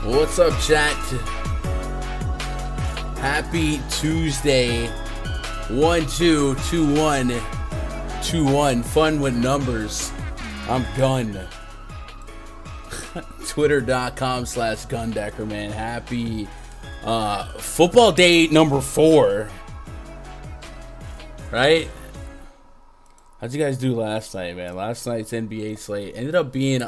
What's up, chat? Happy Tuesday. 1-2-2-1-2-1. Fun with numbers. I'm Gun. Twitter.com/Gundecker, man. Happy football day number 4. Right? How'd you guys do last night, man? Last night's NBA slate ended up being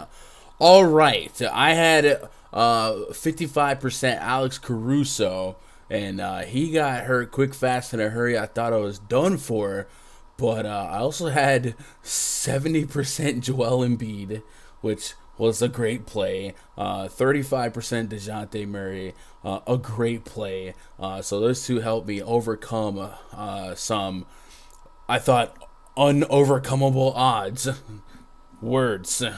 all right. I had 55% Alex Caruso, and he got hurt quick, fast, in a hurry. I thought I was done for, but I also had 70% Joel Embiid, which was a great play. 35% DeJounte Murray, a great play. So those two helped me overcome some, I thought, unovercomable odds. Words. So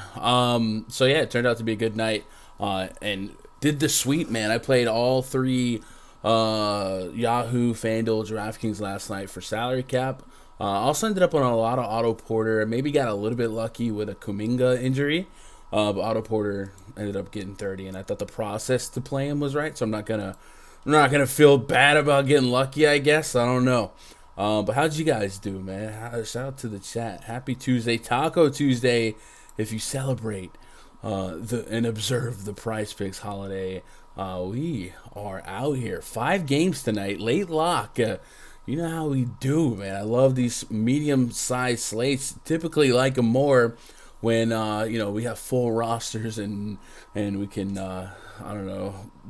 yeah, it turned out to be a good night. And did the sweep, man. I played all 3 Yahoo, Fanduel, DraftKings last night for salary cap. Also ended up on a lot of Otto Porter. Maybe got a little bit lucky with a Kuminga injury. But Otto Porter ended up getting 30, and I thought the process to play him was right. So I'm not gonna feel bad about getting lucky, I guess. I don't know. But how'd you guys do, man? Shout out to the chat. Happy Tuesday, Taco Tuesday, if you celebrate and observe the PrizePicks holiday. We are out here. 5 games tonight, late lock. You know how we do, man. I love these medium-sized slates. Typically like them more when we have full rosters and we can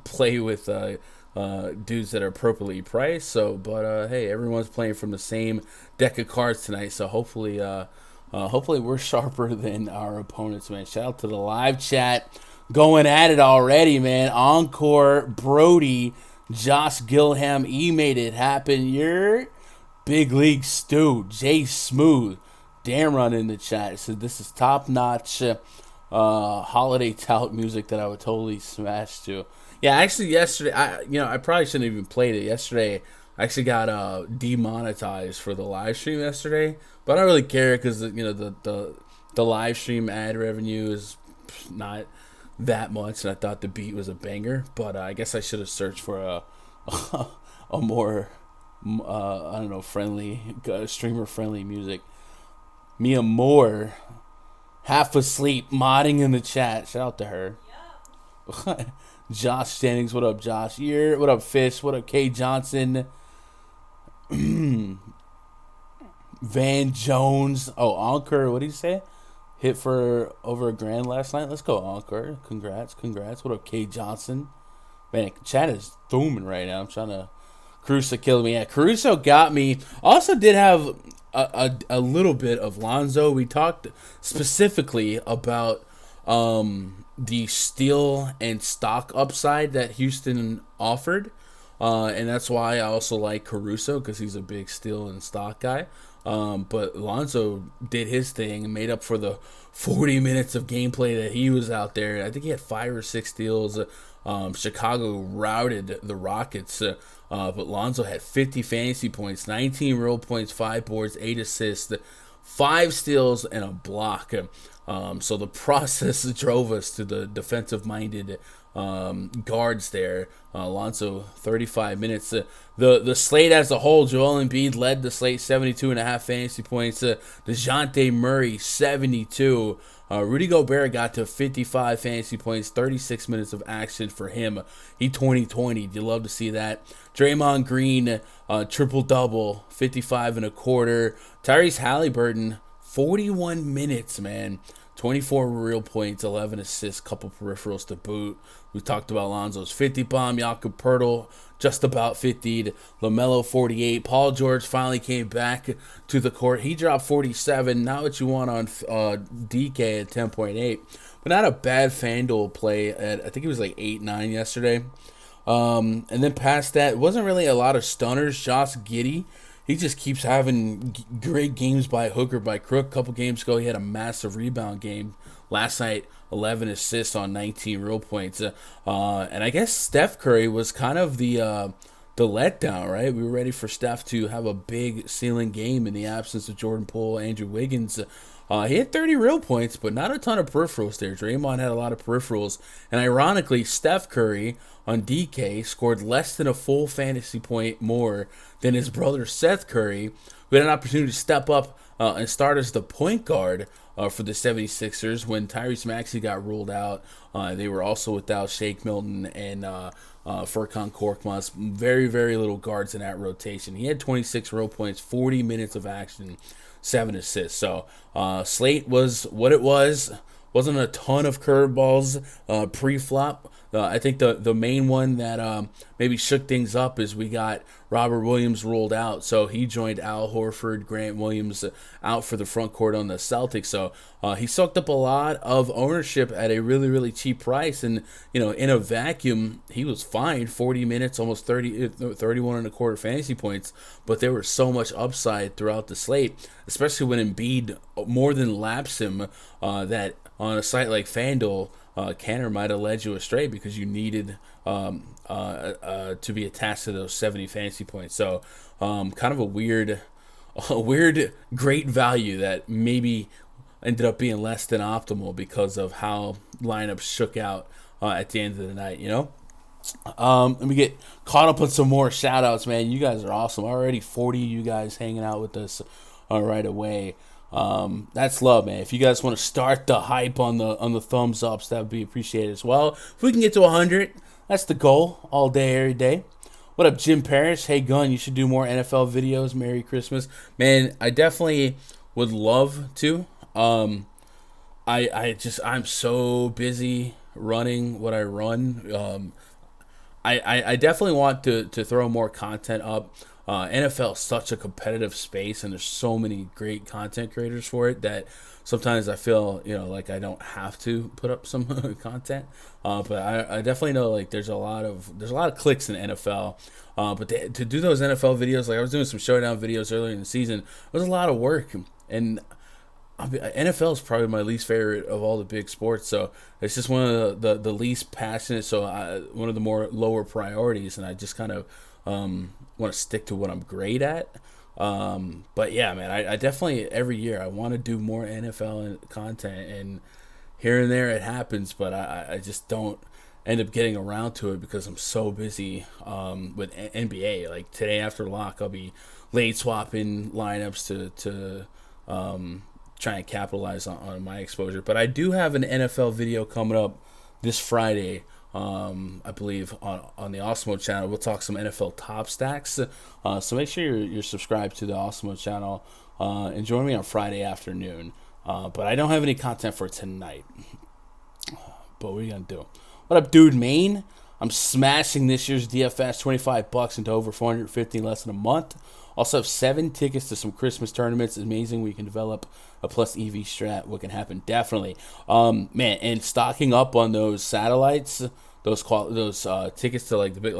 play with dudes that are appropriately priced. But hey, everyone's playing from the same deck of cards tonight, so hopefully we're sharper than our opponents, man. Shout out to the live chat going at it already, man. Encore, Brody, Josh Gilham, made it happen. Your Big League Stu, Jay Smooth, Damrun in the chat said this is top notch holiday tout music that I would totally smash to. Yeah, actually yesterday, I probably shouldn't have even played it. Yesterday, I actually got demonetized for the live stream yesterday, but I don't really care because the live stream ad revenue is not that much, and I thought the beat was a banger. But I guess I should have searched for a more friendly streamer friendly music. Mia Moore, half asleep, modding in the chat. Shout out to her. Yeah. Josh Standings, what up, Josh? Here, what up, Fish? What up, K Johnson? Van Jones. Oh, Encore, what did he say? Hit for over $1,000 last night. Let's go, Encore. Congrats. What up, K Johnson? Man, chat is booming right now. I'm trying to... Caruso killed me. Yeah, Caruso got me. Also did have a little bit of Lonzo. We talked specifically about the steal and stock upside that Houston offered, and that's why I also like Caruso, because he's a big steal and stock guy. But Lonzo did his thing and made up for the 40 minutes of gameplay that he was out there. I think he had 5 or 6 steals. Chicago routed the Rockets, but Lonzo had 50 fantasy points, 19 real points, 5 boards, 8 assists, 5 steals, and a block. So the process drove us to the defensive-minded guards there. Lonzo, 35 minutes. The slate as a whole, Joel Embiid led the slate, 72.5 fantasy points. DeJounte Murray, 72. Rudy Gobert got to 55 fantasy points, 36 minutes of action for him. He 20-20. You love to see that. Draymond Green, triple-double, 55 and a quarter. Tyrese Halliburton, 41 minutes, man. 24 real points, 11 assists, couple peripherals to boot. We talked about Lonzo's 50 bomb. Jakob Poeltl just about 50'd. LaMelo 48. Paul George finally came back to the court. He dropped 47. Not what you want on DK at 10.8. But not a bad FanDuel play at, I think it was like 8-9 yesterday. And then past that, it wasn't really a lot of stunners. Josh Giddey, he just keeps having great games by hook or by crook. A couple games ago, he had a massive rebound game. Last night, 11 assists on 19 real points. And I guess Steph Curry was kind of the letdown, right? We were ready for Steph to have a big ceiling game in the absence of Jordan Poole, Andrew Wiggins. He had 30 real points, but not a ton of peripherals there. Draymond had a lot of peripherals. And ironically, Steph Curry on DK scored less than a full fantasy point more than his brother Seth Curry, who had an opportunity to step up and start as the point guard for the 76ers when Tyrese Maxey got ruled out. They were also without Shake Milton and Furkan Korkmaz. Very, very little guards in that rotation. He had 26 real points, 40 minutes of action, 7 assists. So Slate was what it was. Wasn't a ton of curveballs pre-flop. I think the main one that maybe shook things up is we got Robert Williams ruled out. So he joined Al Horford, Grant Williams out for the front court on the Celtics. So he soaked up a lot of ownership at a really, really cheap price. And, in a vacuum, he was fine. 40 minutes, almost 31 and a quarter fantasy points. But there was so much upside throughout the slate, especially when Embiid more than laps him that on a site like Fanduel, Canner might have led you astray because you needed to be attached to those 70 fantasy points. So kind of a weird great value that maybe ended up being less than optimal because of how lineups shook out at the end of the night, Let me get caught up on some more shout outs, man. You guys are awesome. Already 40 of you guys hanging out with us right away. That's love, man. If you guys want to start the hype on the thumbs ups, that would be appreciated as well. If we can get to 100, that's the goal all day, every day. What up, Jim Parrish? Hey, Gunn, you should do more NFL videos. Merry Christmas. Man, I definitely would love to. I'm so busy running what I run. I definitely want to throw more content up. NFL is such a competitive space, and there's so many great content creators for it that sometimes I feel, like I don't have to put up some content. But I definitely know like there's a lot of clicks in NFL. But to do those NFL videos, like I was doing some showdown videos earlier in the season, it was a lot of work. And NFL is probably my least favorite of all the big sports, so it's just one of the least passionate. So one of the more lower priorities, and I just kind of want to stick to what I'm great at. But yeah, man, I definitely every year I want to do more NFL content, and here and there it happens, but I just don't end up getting around to it because I'm so busy with NBA. Like today after lock, I'll be late swapping lineups to try and capitalize on my exposure. But I do have an NFL video coming up this Friday. I believe on the Osmo channel. We'll talk some NFL top stacks. So make sure you're subscribed to the Osmo channel and join me on Friday afternoon. But I don't have any content for tonight. But what are you gonna do? What up, dude? Maine? I'm smashing this year's DFS, $25 into over 450 in less than a month. Also have 7 tickets to some Christmas tournaments. It's amazing we can develop a plus EV strat. What can happen? Definitely. Man, and stocking up on those satellites, those tickets to like the big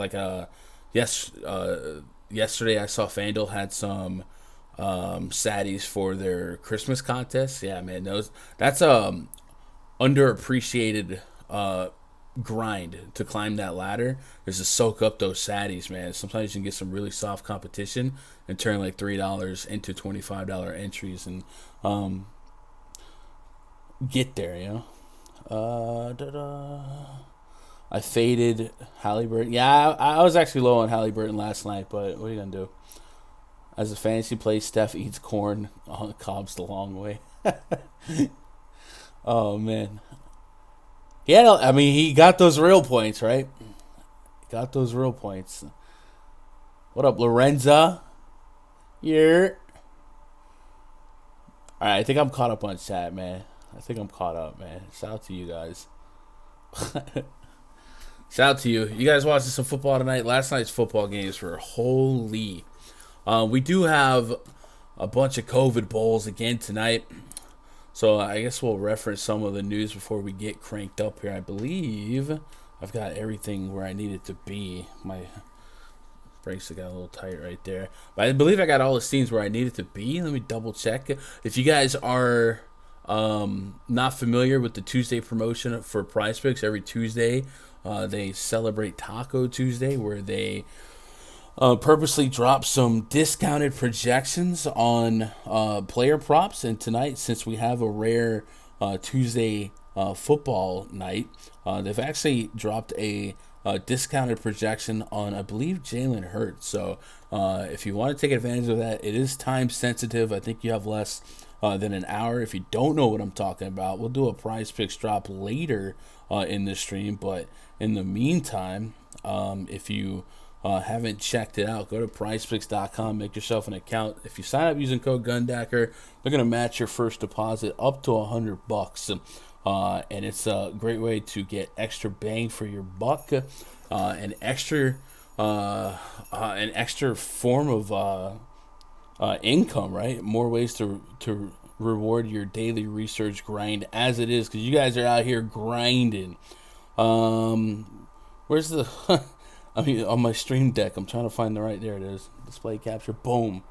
yesterday I saw FanDuel had some satties for their Christmas contest. Yeah, man, that's underappreciated grind to climb that ladder is to soak up those satties, man. Sometimes you can get some really soft competition and turn like $3 into $25 entries and get there, I faded Halliburton. Yeah, I was actually low on Halliburton last night, but what are you gonna do? As a fantasy play, Steph eats corn. Cobb's the long way. Oh man. Yeah, he got those real points, right? Got those real points. What up, Lorenza? Yeah. All right, I think I'm caught up on chat, man. Shout out to you guys. Shout out to you. You guys watching some football tonight? Last night's football games were holy. We do have a bunch of COVID bowls again tonight. So I guess we'll reference some of the news before we get cranked up here. I believe I've got everything where I need it to be. My bracelet got a little tight right there. But I believe I got all the scenes where I need it to be. Let me double check. If you guys are not familiar with the Tuesday promotion for PrizePicks, every Tuesday they celebrate Taco Tuesday where they purposely dropped some discounted projections on player props. And tonight, since we have a rare Tuesday football night, they've actually dropped a discounted projection on, I believe, Jalen Hurts. So if you want to take advantage of that, it is time sensitive. I think you have less than an hour. If you don't know what I'm talking about, we'll do a prize picks drop later in the stream. But in the meantime, if you haven't checked it out, go to prizepicks.com, make yourself an account. If you sign up using code GUNDACKER, they're going to match your first deposit up to $100. And it's a great way to get extra bang for your buck, an extra form of income, right? More ways to reward your daily research grind as it is, because you guys are out here grinding. Where's the I mean, on my stream deck, I'm trying to find there it is, display capture. Boom,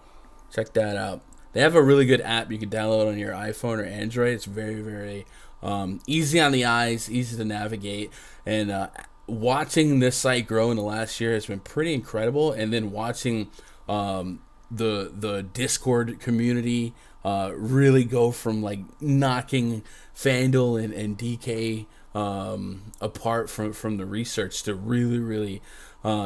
check that out. They have a really good app you can download on your iPhone or Android. It's very, very easy on the eyes, easy to navigate, and watching this site grow in the last year has been pretty incredible. And then watching the Discord community really go from like knocking Fanduel and DK apart from the research to really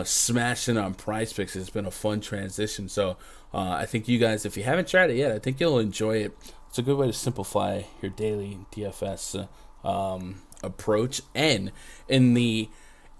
smashing on prize picks. It's been a fun transition. So I think you guys, if you haven't tried it yet, I think you'll enjoy it. It's a good way to simplify your daily DFS approach. And in the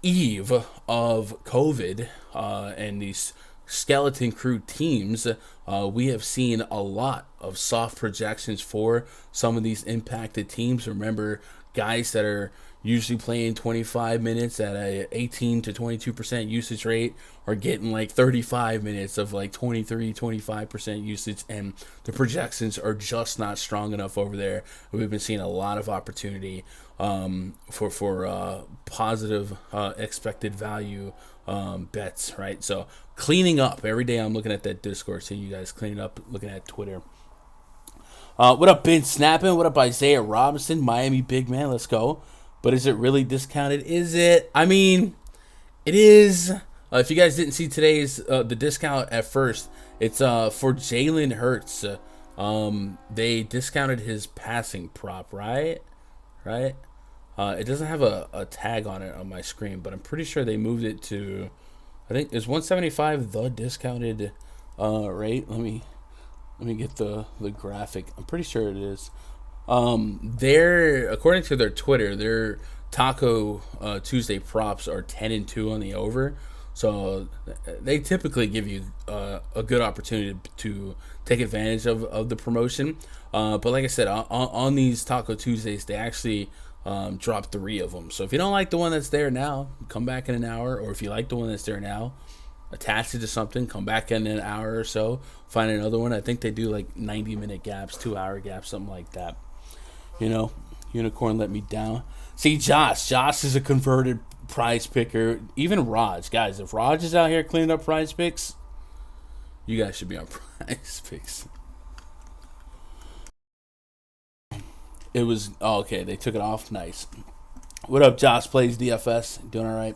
eve of COVID and these skeleton crew teams, we have seen a lot of soft projections for some of these impacted teams. Remember, guys that are usually playing 25 minutes at a 18 to 22% usage rate are getting like 35 minutes of like 25% usage, and the projections are just not strong enough over there. We've been seeing a lot of opportunity for positive expected value bets, right? So cleaning up every day. I'm looking at that Discord, seeing you guys cleaning up, looking at Twitter. What up, Ben Snapping? What up, Isaiah Robinson? Miami big man, let's go. But is it really discounted? Is it? I mean, it is. If you guys didn't see today's the discount at first, it's for Jalen Hurts. They discounted his passing prop, right? It doesn't have a tag on it on my screen, but I'm pretty sure they moved it to, I think, is 175 the discounted rate? Let me get the graphic. I'm pretty sure it is. According to their Twitter, their Taco Tuesday props are 10-2 on the over. So they typically give you a good opportunity to take advantage of the promotion. But like I said, on these Taco Tuesdays, they actually drop 3 of them. So if you don't like the one that's there now, come back in an hour. Or if you like the one that's there now, attach it to something, come back in an hour or so, find another one. I think they do like 90-minute gaps, 2-hour gaps, something like that. You know, Unicorn let me down. See, Josh is a converted prize picker. Even Raj, guys, if Raj is out here cleaning up prize picks, you guys should be on prize picks. It was, okay, they took it off. Nice. What up, Josh plays DFS? Doing all right?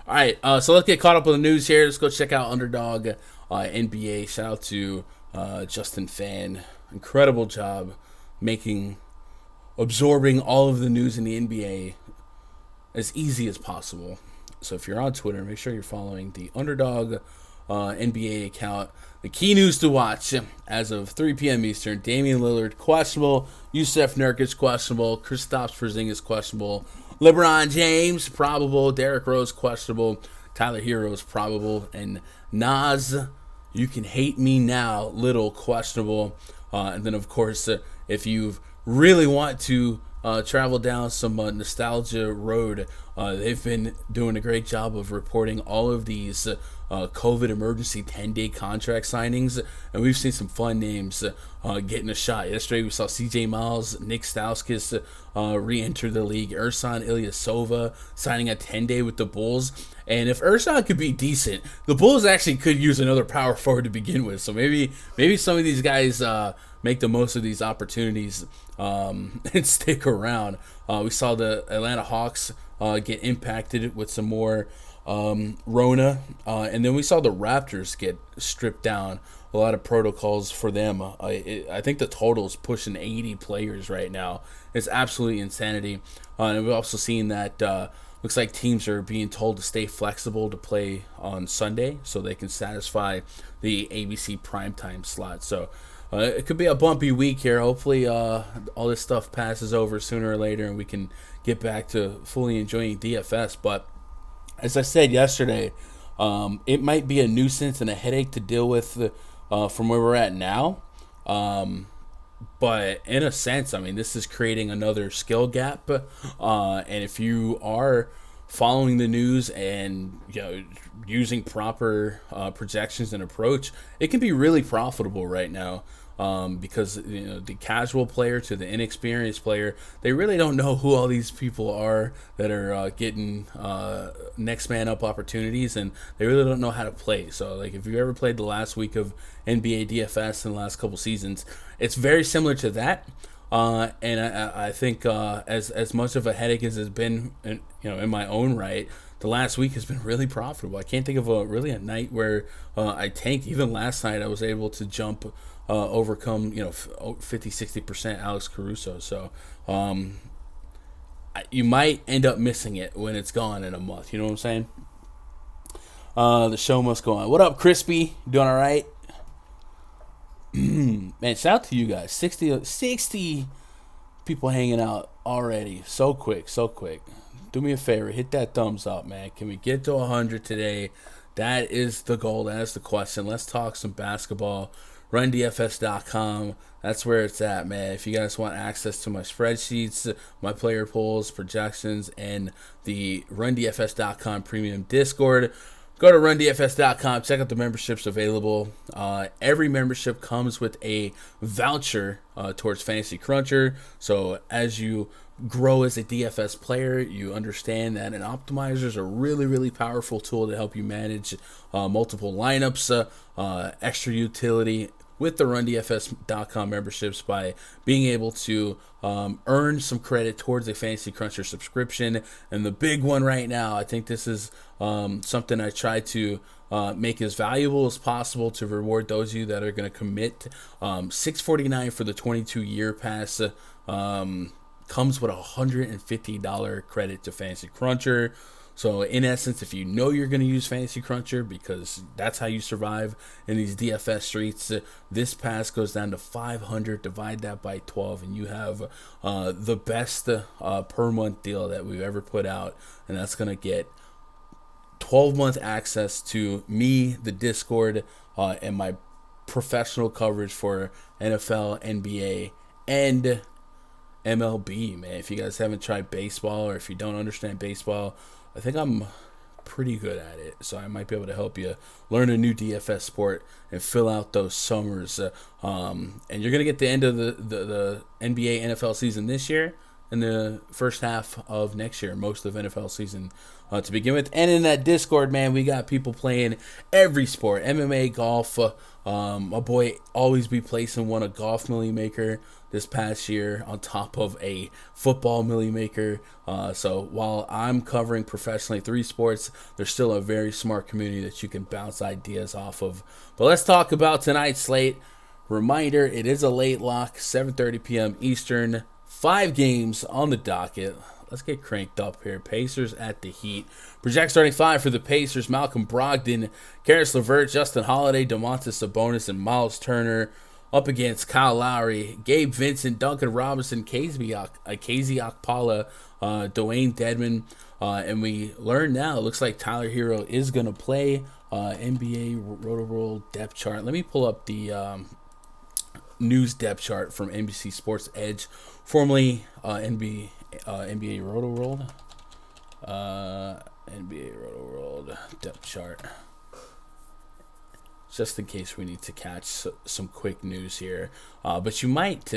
All right, so let's get caught up with the news here. Let's go check out Underdog NBA. Shout out to Justin Fan. Incredible job absorbing all of the news in the NBA as easy as possible. So if you're on Twitter, make sure you're following the Underdog NBA account. The key news to watch as of 3 p.m. Eastern: Damian Lillard questionable, Yusuf Nurkic questionable, Kristaps Porzingis questionable, LeBron James probable, Derrick Rose questionable, Tyler Hero's probable, and Nas, you can hate me now, Little questionable. And then of course, if you really want to travel down some nostalgia road, they've been doing a great job of reporting all of these COVID emergency 10-day contract signings, and we've seen some fun names getting a shot. Yesterday we saw CJ Miles, Nick Stauskas re-enter the league, Ersan Ilyasova signing a 10-day with the Bulls. And if Ersan could be decent, the Bulls actually could use another power forward to begin with. So maybe some of these guys make the most of these opportunities and stick around. We saw the Atlanta Hawks get impacted with some more Rona, and then we saw the Raptors get stripped down. A lot of protocols for them. I think the total is pushing 80 players right now. It's absolutely insanity. And we've also seen that looks like teams are being told to stay flexible to play on Sunday so they can satisfy the ABC primetime slot. So it could be a bumpy week here. Hopefully all this stuff passes over sooner or later and we can get back to fully enjoying DFS. But as I said yesterday, it might be a nuisance and a headache to deal with from where we're at now. But in a sense, I mean, this is creating another skill gap. And if you are following the news and using proper projections and approach, it can be really profitable right now. Because the casual player to the inexperienced player, they really don't know who all these people are that are getting next man up opportunities, and they really don't know how to play. So, like, if you ever played the last week of NBA DFS in the last couple seasons, it's very similar to that. And I think as much of a headache as it's been, in my own right, the last week has been really profitable. I can't think of a night where I tanked. Even last night, I was able to overcome 50-60% Alex Caruso. So you might end up missing it when it's gone in a month. You know what I'm saying? The show must go on. What up, Crispy? Doing all right? Man, shout out to you guys. 60 people hanging out already. So quick. Do me a favor, hit that thumbs up, man. Can we get to 100 today? That is the goal. That is the question. Let's talk some basketball. RunDFS.com. That's where it's at, man. If you guys want access to my spreadsheets, my player polls, projections, and the RunDFS.com premium Discord, go to RunDFS.com. Check out the memberships available. Every membership comes with a voucher towards Fantasy Cruncher. So as you grow as a DFS player, you understand that an optimizer is a really, really powerful tool to help you manage multiple lineups, extra utility with the RunDFS.com memberships by being able to earn some credit towards a Fantasy Cruncher subscription. And the big one right now, I think this is something I try to make as valuable as possible to reward those of you that are going to commit. $649 for the 22-year pass. Comes with a $150 credit to Fantasy Cruncher. So in essence, if you know you're going to use Fantasy Cruncher because that's how you survive in these DFS streets, this pass goes down to $500. Divide that by 12, and you have the best per month deal that we've ever put out, and that's going to get 12-month access to me, the Discord, and my professional coverage for NFL, NBA, and MLB, man. If you guys haven't tried baseball or if you don't understand baseball, I think I'm pretty good at it. So I might be able to help you learn a new DFS sport and fill out those summers. And you're going to get the end of the NBA NFL season this year and the first half of next year, most of NFL season to begin with. And in that Discord, man, we got people playing every sport, MMA, golf. My boy Always Be Placing won a golf Millie Maker this past year on top of a football Millie Maker. So while I'm covering professionally 3 sports, there's still a very smart community that you can bounce ideas off of. But let's talk about tonight's slate. Reminder, it is a late lock, 7:30 p.m. Eastern. 5 games on the docket. Let's get cranked up here. Pacers at the Heat. Project starting 5 for the Pacers: Malcolm Brogdon, Karis LeVert, Justin Holiday, Domantas Sabonis, and Miles Turner. Up against Kyle Lowry, Gabe Vincent, Duncan Robinson, KZ Okpala, Dwayne Dedmon. And we learn now, it looks like Tyler Hero is going to play. NBA Roto-Roll depth chart. Let me pull up the news depth chart from NBC Sports Edge, formerly NBA Roto-Roll. NBA Roto-Roll depth chart. Just in case we need to catch some quick news here. But you might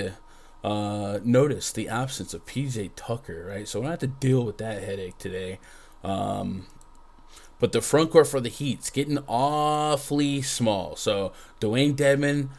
notice the absence of PJ Tucker, right? So we don't have to deal with that headache today. But the front court for the Heat's getting awfully small. So Dwayne Dedmon,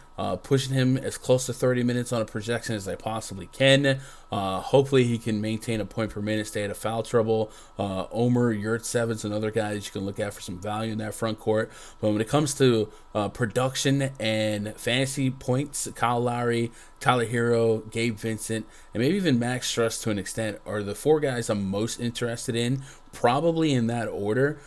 pushing him as close to 30 minutes on a projection as I possibly can. Hopefully he can maintain a point per minute, stay out of foul trouble. Omer Yurtsev's another guy that you can look at for some value in that front court. But when it comes to production and fantasy points, Kyle Lowry, Tyler Hero, Gabe Vincent, and maybe even Max Struss to an extent are the four guys I'm most interested in, probably in that order.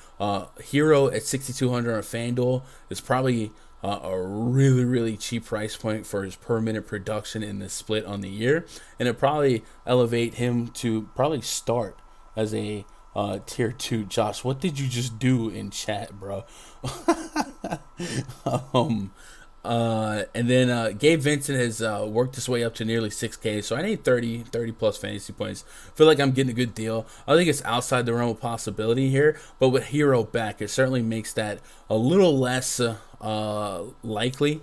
Hero at 6,200 on FanDuel is probably a really, really cheap price point for his per minute production in this split on the year, and it probably elevate him to probably start as a tier 2. Josh, what did you just do in chat, bro? And then Gabe Vincent has worked his way up to nearly 6K, so I need 30 plus fantasy points. Feel like I'm getting a good deal. I think it's outside the realm of possibility here, but with Hero back, it certainly makes that a little less likely.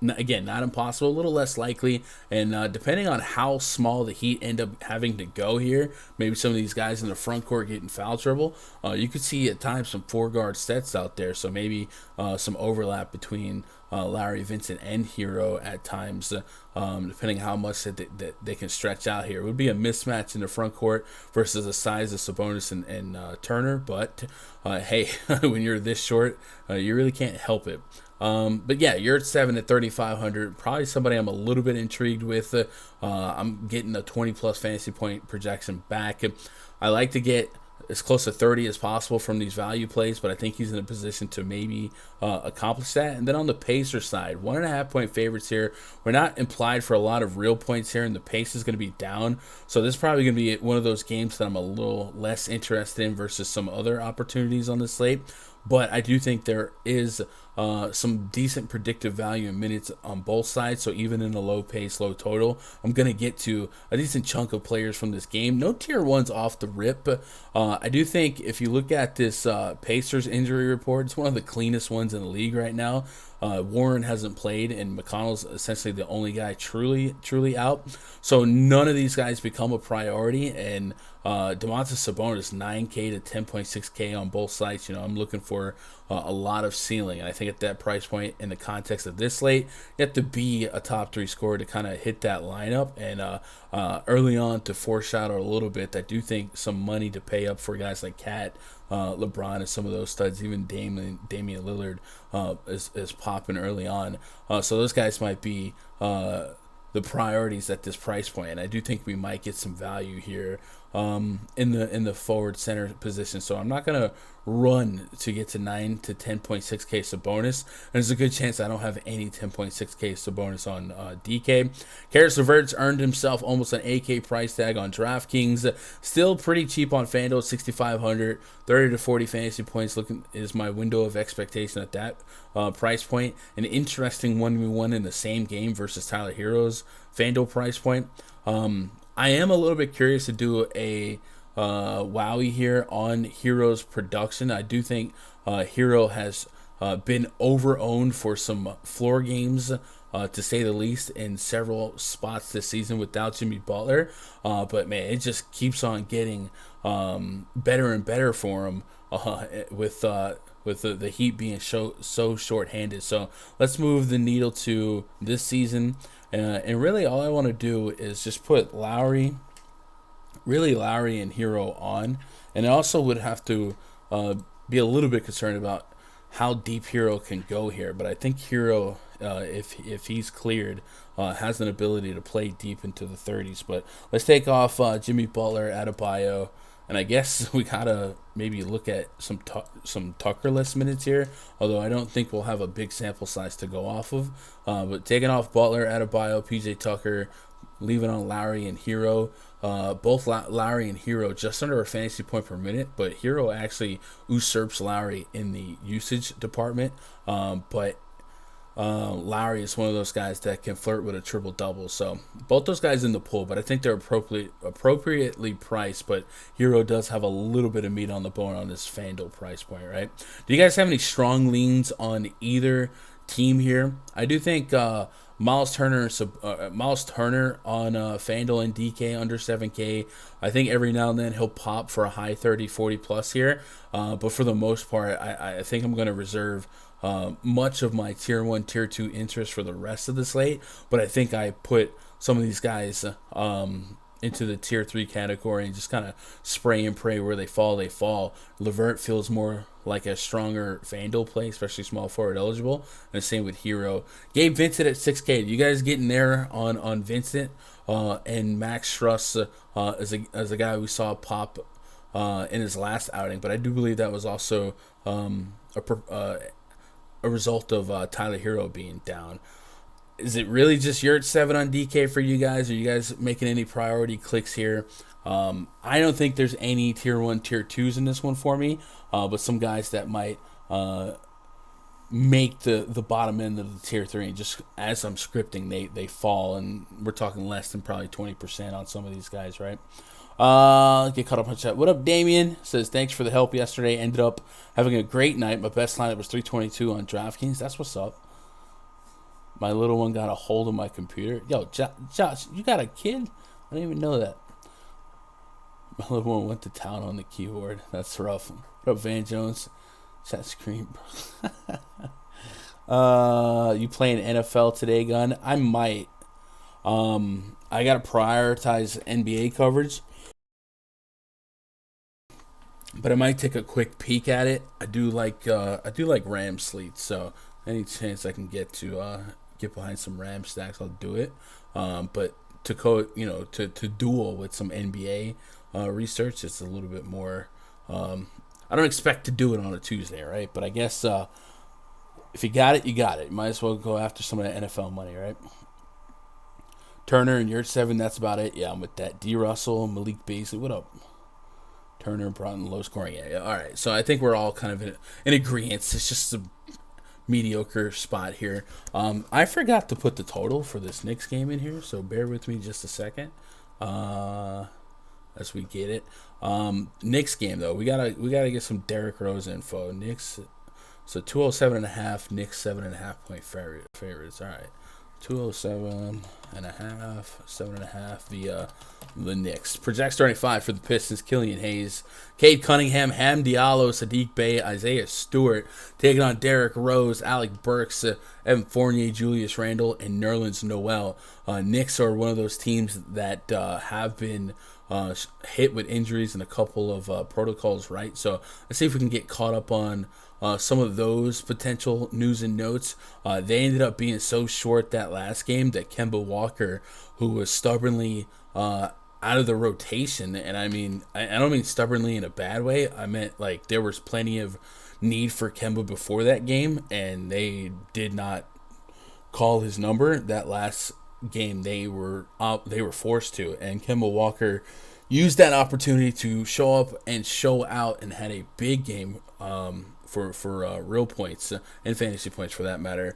Again, not impossible, a little less likely, and depending on how small the Heat end up having to go here, maybe some of these guys in the front court getting foul trouble, you could see at times some 4-guard sets out there, so maybe some overlap between Lowry, Vincent, and Hero at times, depending how much that they can stretch out here. It would be a mismatch in the front court versus the size of Sabonis and Turner, but hey, when you're this short, you really can't help it. But yeah, you're at 7 at 3,500. Probably somebody I'm a little bit intrigued with. I'm getting a 20 plus fantasy point projection back. I like to get as close to 30 as possible from these value plays, but I think he's in a position to maybe accomplish that. And then on the Pacer side, 1.5 point favorites here. We're not implied for a lot of real points here, and the pace is going to be down. So this is probably going to be one of those games that I'm a little less interested in versus some other opportunities on the slate. But I do think there is some decent predictive value in minutes on both sides. So even in a low pace, low total, I'm going to get to a decent chunk of players from this game. No tier 1s off the rip. I do think if you look at this Pacers injury report, it's one of the cleanest ones in the league right now. Warren hasn't played, and McConnell's essentially the only guy truly out. So none of these guys become a priority, and Domantas Sabonis 9K to 10.6K on both sides. I'm looking for a lot of ceiling, and I think at that price point, in the context of this slate, you have to be a top 3 scorer to kind of hit that lineup. And early on, to foreshadow a little bit, I do think some money to pay up for guys like Cat, LeBron, and some of those studs. Even Damian Lillard is popping early on. So those guys might be the priorities at this price point, and I do think we might get some value here in the forward center position. So I'm not gonna run to get to 9 to 10.6K Sabonis, and there's a good chance I don't have any 10.6K Sabonis on DK. Karis LeVert's earned himself almost an 8K price tag on DraftKings. Still pretty cheap on FanDuel, 6,500, 30 to 40 fantasy points. Looking is my window of expectation at that price point. An interesting 1v1 in the same game versus Tyler Hero's FanDuel price point. I am a little bit curious to do a wowie here on Hero's production. I do think Hero has been over-owned for some floor games, to say the least, in several spots this season without Jimmy Butler. But man, it just keeps on getting better and better for him with the Heat being so short-handed. So let's move the needle to this season. And really all I want to do is just put Lowry and Hero on. And I also would have to be a little bit concerned about how deep Hero can go here. But I think Hero, if he's cleared, has an ability to play deep into the 30s. But let's take off Jimmy Butler, Adebayo, and I guess we gotta maybe look at some Tuckerless minutes here, although I don't think we'll have a big sample size to go off of. But taking off Butler, Adebayo, PJ Tucker, leaving on Lowry and Hero. Both Lowry and Hero just under a fantasy point per minute, but Hero actually usurps Lowry in the usage department. But Lowry is one of those guys that can flirt with a triple-double. So both those guys in the pool, but I think they're appropriately priced, but Hero does have a little bit of meat on the bone on this FanDuel price point, right? Do you guys have any strong leans on either team here? I do think Miles Turner on FanDuel and DK under 7K. I think every now and then he'll pop for a high 30, 40 plus here. But for the most part, I think I'm going to reserve much of my tier 1, tier 2 interest for the rest of the slate, but I think I put some of these guys into the tier 3 category and just kind of spray and pray where they fall, they fall. Levert feels more like a stronger Fanduel play, especially small forward eligible, and the same with Hero. Gabe Vincent at 6K. You guys getting there on Vincent? And Max Struss as a guy we saw pop in his last outing, but I do believe that was also a result of Tyler Hero being down. Is it really just Yurt 7 on DK for you guys? Are you guys making any priority clicks here? I don't think there's any tier 1, tier 2s in this one for me, but some guys that might make the bottom end of the tier 3, and just as I'm scripting, they fall, and we're talking less than probably 20% on some of these guys, right? Get caught up on chat. What up, Damien? Says, thanks for the help yesterday. Ended up having a great night. My best lineup was 322 on DraftKings. That's what's up. My little one got a hold of my computer. Yo, Josh, you got a kid? I didn't even know that. My little one went to town on the keyboard. That's rough. What up, Van Jones? Chat screen, bro. You playing NFL today, Gun? I might. I gotta prioritize NBA coverage, but I might take a quick peek at it. I do like Ram Sleet, so any chance I can get behind some Ram stacks, I'll do it. But to duel with some NBA research, it's a little bit more. I don't expect to do it on a Tuesday, right? But I guess if you got it, you got it. You might as well go after some of that NFL money, right? Turner and Yurt 7, that's about it. Yeah, I'm with that. D. Russell, Malik Beasley, what up? Turner, Broughton, low scoring. Yeah, all right. So I think we're all kind of in agreement. It's just a mediocre spot here. I forgot to put the total for this Knicks game in here, so bear with me just a second as we get it. Knicks game though, we gotta get some Derrick Rose info. Knicks, so 207.5. Knicks 7.5 point favorites. All right. 207.5, 7.5 the Knicks. Project starting 5 for the Pistons: Killian Hayes, Cade Cunningham, Ham Diallo, Sadiq Bey, Isaiah Stewart, taking on Derrick Rose, Alec Burks, Evan Fournier, Julius Randle, and Nerlens Noel. Knicks are one of those teams that have been hit with injuries and a couple of protocols, right? So let's see if we can get caught up on some of those potential news and notes. They ended up being so short that last game that Kemba Walker, who was stubbornly out of the rotation, and I don't mean stubbornly in a bad way. I meant like there was plenty of need for Kemba before that game, and they did not call his number. That last game they were forced to, and Kemba Walker used that opportunity to show up and show out, and had a big game for real points and fantasy points for that matter.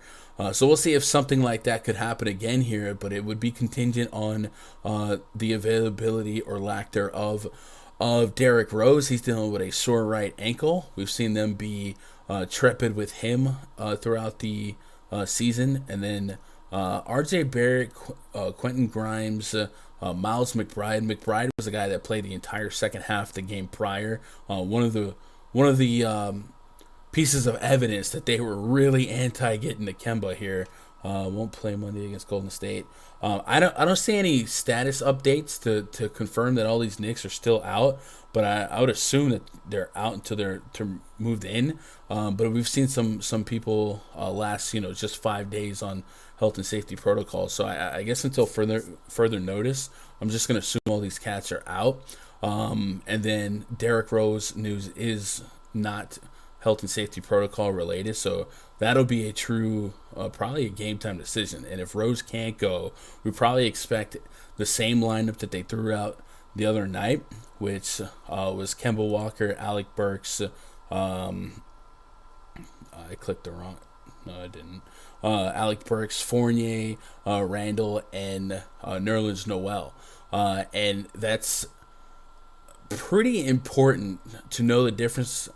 So we'll see if something like that could happen again here, but it would be contingent on the availability or lack thereof of Derrick Rose. He's dealing with a sore right ankle. We've seen them be trepid with him throughout the season. And then RJ Barrett, Quentin Grimes, Miles McBride. McBride was a guy that played the entire second half of the game prior. One of the pieces of evidence that they were really anti getting to Kemba here. Won't play Monday against Golden State. I don't see any status updates to confirm that all these Knicks are still out, but I would assume that they're out until they're moved in. But we've seen some people last just 5 days on health and safety protocols. So I guess until further notice, I'm just gonna assume all these cats are out. And then Derrick Rose news is not health and safety protocol related, so that'll be a true probably a game time decision. And if Rose can't go, we probably expect the same lineup that they threw out the other night, which was Kemba Walker, Alec Burks. I clicked the wrong. No, I didn't. Alec Burks, Fournier, Randall, and Nerlens Noel. And that's pretty important to know the difference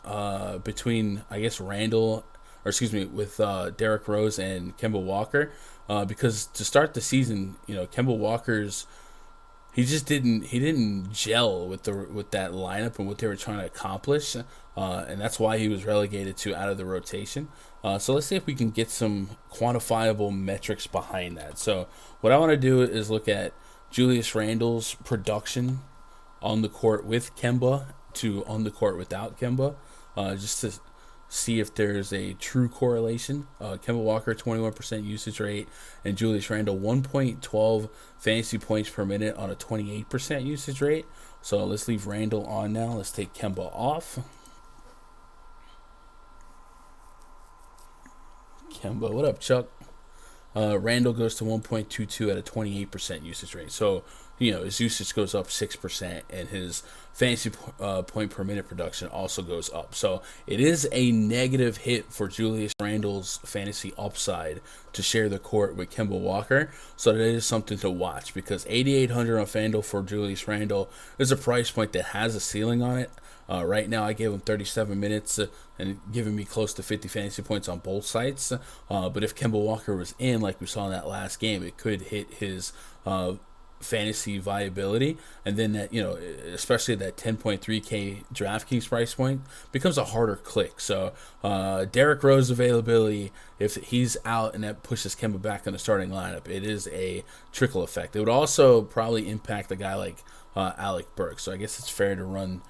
between, I guess, with Derrick Rose and Kemba Walker, because to start the season, Kemba Walker's he just didn't gel with that lineup and what they were trying to accomplish, and that's why he was relegated to out of the rotation. So let's see if we can get some quantifiable metrics behind that. So what I want to do is look at Julius Randle's production on the court with Kemba to on the court without Kemba, just to see if there's a true correlation. Kemba Walker, 21% usage rate, and Julius Randle, 1.12 fantasy points per minute on a 28% usage rate. So let's leave Randle on now. Let's take Kemba off. Kemba, what up, Chuck? Randle goes to 1.22 at a 28% usage rate. So, his usage goes up 6%, and his fantasy point per minute production also goes up. So it is a negative hit for Julius Randle's fantasy upside to share the court with Kemba Walker. So that is something to watch, because 8,800 on Fanduel for Julius Randle is a price point that has a ceiling on it. Right now, I gave him 37 minutes and giving me close to 50 fantasy points on both sites. But if Kemba Walker was in, like we saw in that last game, it could hit his fantasy viability. And then that, especially that 10.3K DraftKings price point, becomes a harder click. So Derrick Rose availability, if he's out and that pushes Kemba back in the starting lineup, it is a trickle effect. It would also probably impact a guy like Alec Burks. So I guess it's fair to run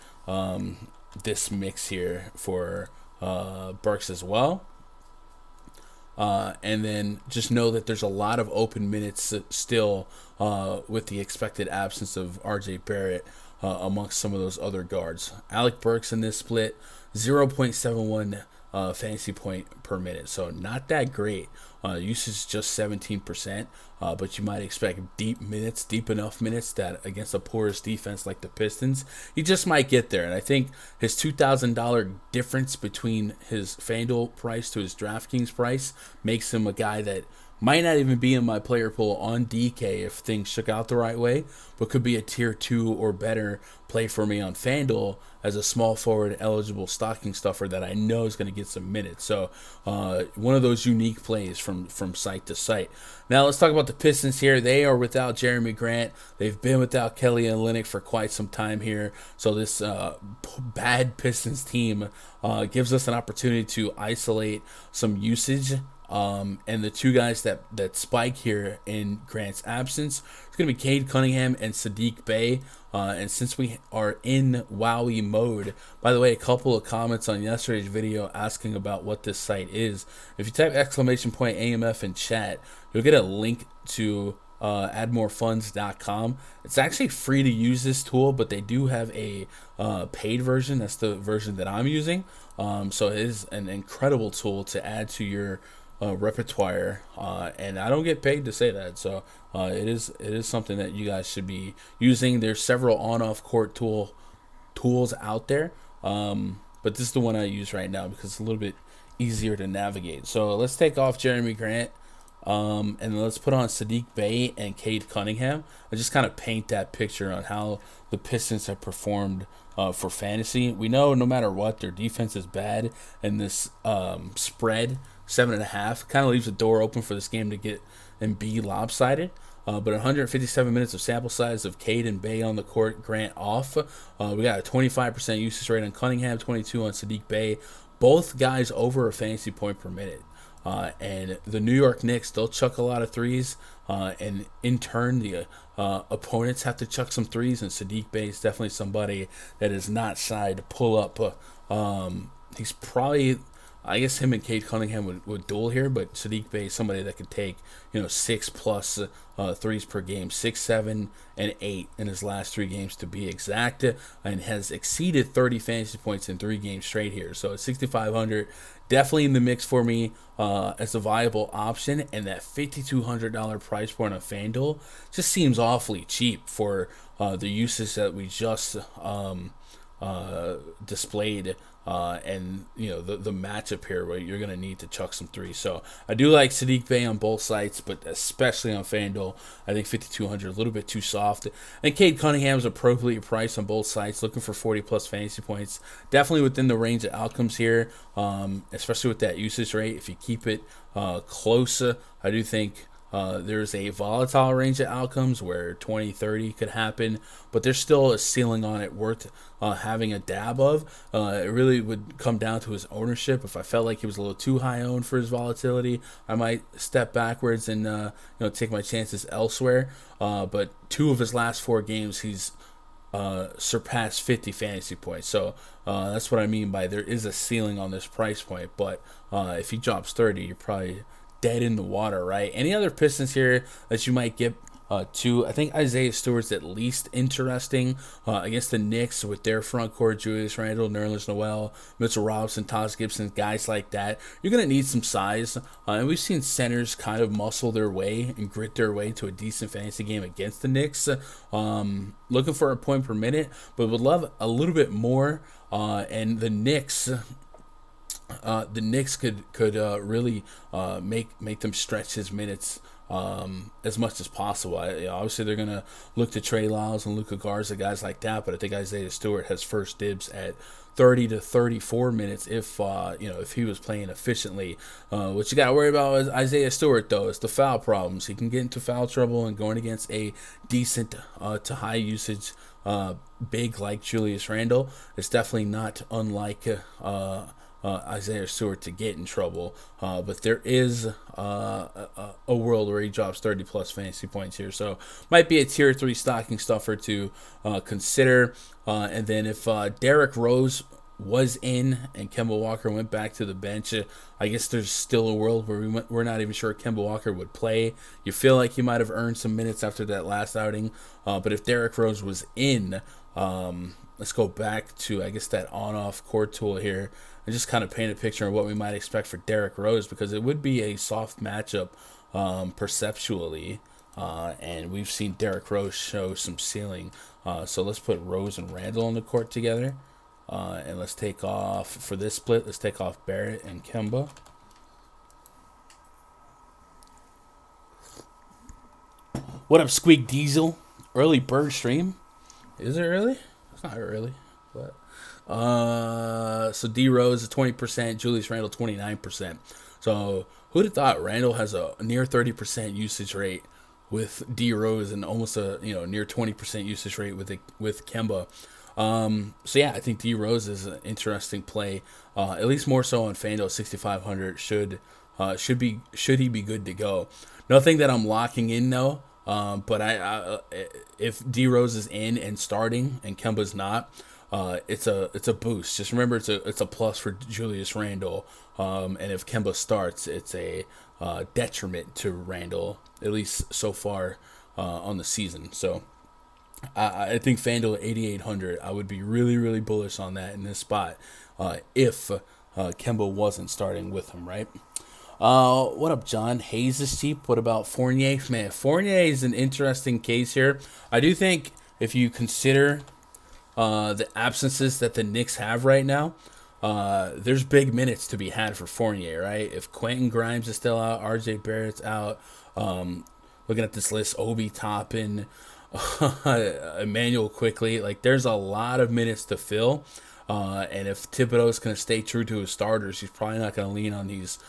this mix here for Burks as well. And then just know that there's a lot of open minutes still with the expected absence of RJ Barrett amongst some of those other guards. Alec Burks in this split, 0.71 fantasy point per minute. So not that great. Usage just 17%, but you might expect deep enough minutes that against a porous defense like the Pistons, he just might get there. And I think his $2,000 difference between his FanDuel price to his DraftKings price makes him a guy that might not even be in my player pool on DK if things shook out the right way, but could be a tier 2 or better play for me on FanDuel as a small forward eligible stocking stuffer that I know is going to get some minutes. So one of those unique plays from site to site. Now let's talk about the Pistons here. They are without Jeremy Grant. They've been without Kelly Olynyk for quite some time here. So this bad Pistons team gives us an opportunity to isolate some usage. And the two guys that spike here in Grant's absence, it's going to be Cade Cunningham and Saddiq Bey. And since we are in Wowie mode, by the way, a couple of comments on yesterday's video asking about what this site is. If you type !AMF in chat, you'll get a link to addmorefunds.com. It's actually free to use this tool, but they do have a paid version. That's the version that I'm using. So it is an incredible tool to add to your repertoire, and I don't get paid to say that, so it is something that you guys should be using. There's several on-off court tools out there, but this is the one I use right now because it's a little bit easier to navigate. So let's take off Jeremy Grant, and let's put on Saddiq Bey and Cade Cunningham. I just kind of paint that picture on how the Pistons have performed for fantasy. We know no matter what, their defense is bad, and this spread 7.5 kind of leaves the door open for this game to get and be lopsided. But 157 minutes of sample size of Cade and Bey on the court, Grant off. We got a 25% usage rate on Cunningham, 22 on Saddiq Bey. Both guys over a fantasy point per minute. And the New York Knicks, they'll chuck a lot of threes, and in turn the opponents have to chuck some threes, and Saddiq Bey is definitely somebody that is not shy to pull up. He's probably, I guess him and Cade Cunningham would duel here, but Saddiq Bey is somebody that could take 6+ threes per game, 6, 7, and 8 in his last 3 games to be exact, and has exceeded 30 fantasy points in 3 games straight here. So 6,500, definitely in the mix for me as a viable option, and that $5,200 price point on FanDuel just seems awfully cheap for the usage that we just displayed. And the matchup here where you're going to need to chuck some threes. So I do like Saddiq Bey on both sites, but especially on FanDuel, I think 5,200 a little bit too soft. And Cade Cunningham is appropriately priced on both sites, looking for 40+ fantasy points. Definitely within the range of outcomes here, especially with that usage rate. If you keep it close, I do think There's a volatile range of outcomes where 20, 30 could happen, but there's still a ceiling on it worth having a dab of. It really would come down to his ownership. If I felt like he was a little too high owned for his volatility, I might step backwards and take my chances elsewhere. But 2 of his last 4 games, he's surpassed 50 fantasy points. So that's what I mean by there is a ceiling on this price point. But if he drops 30, you're probably dead in the water, right? Any other Pistons here that you might get to? I think Isaiah Stewart's at least interesting against the Knicks with their front court, Julius Randle, Nerlens Noel, Mitchell Robinson, Taj Gibson, guys like that. You're going to need some size, and we've seen centers kind of muscle their way and grit their way to a decent fantasy game against the Knicks. Looking for a point per minute, but would love a little bit more, and the Knicks could really make them stretch his minutes as much as possible. Obviously, they're going to look to Trey Lyles and Luka Garza, guys like that, but I think Isaiah Stewart has first dibs at 30 to 34 minutes if he was playing efficiently. What you got to worry about with Isaiah Stewart, though, is the foul problems. He can get into foul trouble, and going against a decent to high usage big like Julius Randle, it's definitely not unlike Isaiah Stewart to get in trouble, but there is a world where he drops 30 plus fantasy points here, so might be a tier 3 stocking stuffer to consider. And then if Derrick Rose was in and Kemba Walker went back to the bench, I guess there's still a world where we're not even sure Kemba Walker would play. You feel like he might have earned some minutes after that last outing, but if Derrick Rose was in, let's go back to, I guess, that on-off court tool here and just kind of paint a picture of what we might expect for Derrick Rose, because it would be a soft matchup perceptually, and we've seen Derrick Rose show some ceiling. So let's put Rose and Randle on the court together, and let's take off, for this split, let's take off Barrett and Kemba. What up, Squeak Diesel? Early bird stream? Is it early? It's not early, but so D Rose is 20%, Julius Randle 29%. So who'd have thought Randle has a near 30% usage rate with D Rose and almost a near 20% usage rate with Kemba. So yeah, I think D Rose is an interesting play, at least more so on Fanduel 6,500. Should he be good to go? Nothing that I'm locking in though. But if D Rose is in and starting and Kemba's not, it's a boost. Just remember, it's a plus for Julius Randle. And if Kemba starts, it's a detriment to Randle, at least so far on the season. So I think Fanduel at 8,800, I would be really, really bullish on that in this spot if Kemba wasn't starting with him, right? What up, John? Hayes is cheap. What about Fournier? Man, Fournier is an interesting case here. I do think if you consider the absences that the Knicks have right now, there's big minutes to be had for Fournier, right? If Quentin Grimes is still out, RJ Barrett's out, looking at this list, Obi Toppin, Emmanuel Quickly, like there's a lot of minutes to fill. And if Thibodeau's going to stay true to his starters, he's probably not going to lean on these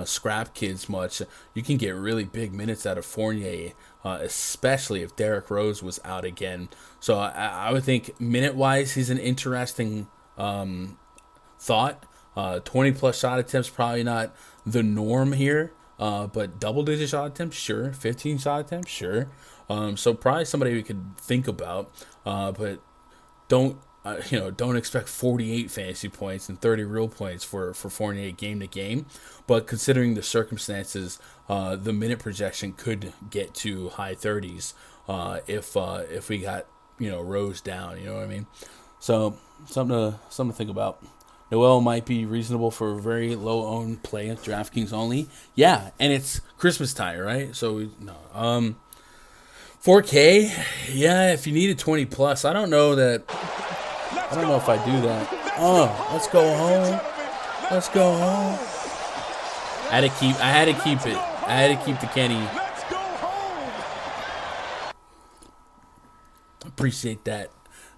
scrap kids much. You can get really big minutes out of Fournier, especially if Derrick Rose was out again. So I would think minute-wise, he's an interesting thought. 20-plus shot attempts, probably not the norm here, but double-digit shot attempts, sure. 15 shot attempts, sure. So probably somebody we could think about, but don't expect 48 fantasy points and 30 real points for Fournier game to game. But considering the circumstances, the minute projection could get to high 30s if we got Rose down. You know what I mean? So something to think about. Noel might be reasonable for a very low owned play at DraftKings only. Yeah, and it's Christmas time, right? So 4K. Yeah, if you needed 20 plus, I don't know if I do that. Oh, let's go home. Let's go home. I had to keep it. I had to keep the Kenny. Appreciate that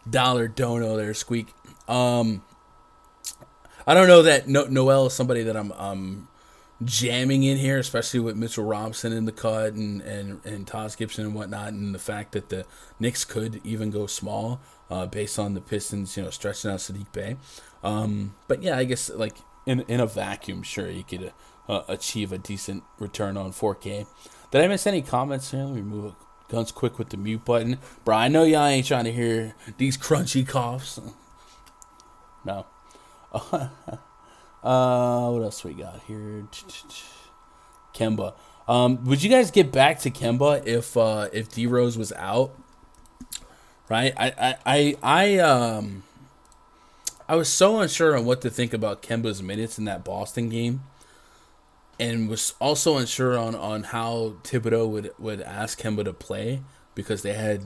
dollar dono there, Squeak. I don't know that Noel is somebody that I'm jamming in here, especially with Mitchell Robinson in the cut and Taj Gibson and whatnot, and the fact that the Knicks could even go small based on the Pistons, stretching out Sadiq Bey. But yeah, I guess like in a vacuum, sure, you could achieve a decent return on 4K. Did I miss any comments here? Let me move guns quick with the mute button. Bro, I know y'all ain't trying to hear these crunchy coughs. No. What else we got here? Kemba. Would you guys get back to Kemba if D Rose was out? Right? I was so unsure on what to think about Kemba's minutes in that Boston game, and was also unsure on how Thibodeau would ask Kemba to play, because they had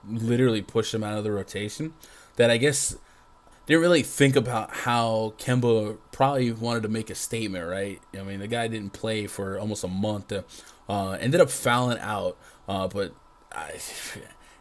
literally pushed him out of the rotation. That I guess didn't really think about how Kemba probably wanted to make a statement, right? I mean, the guy didn't play for almost a month. Ended up fouling out, but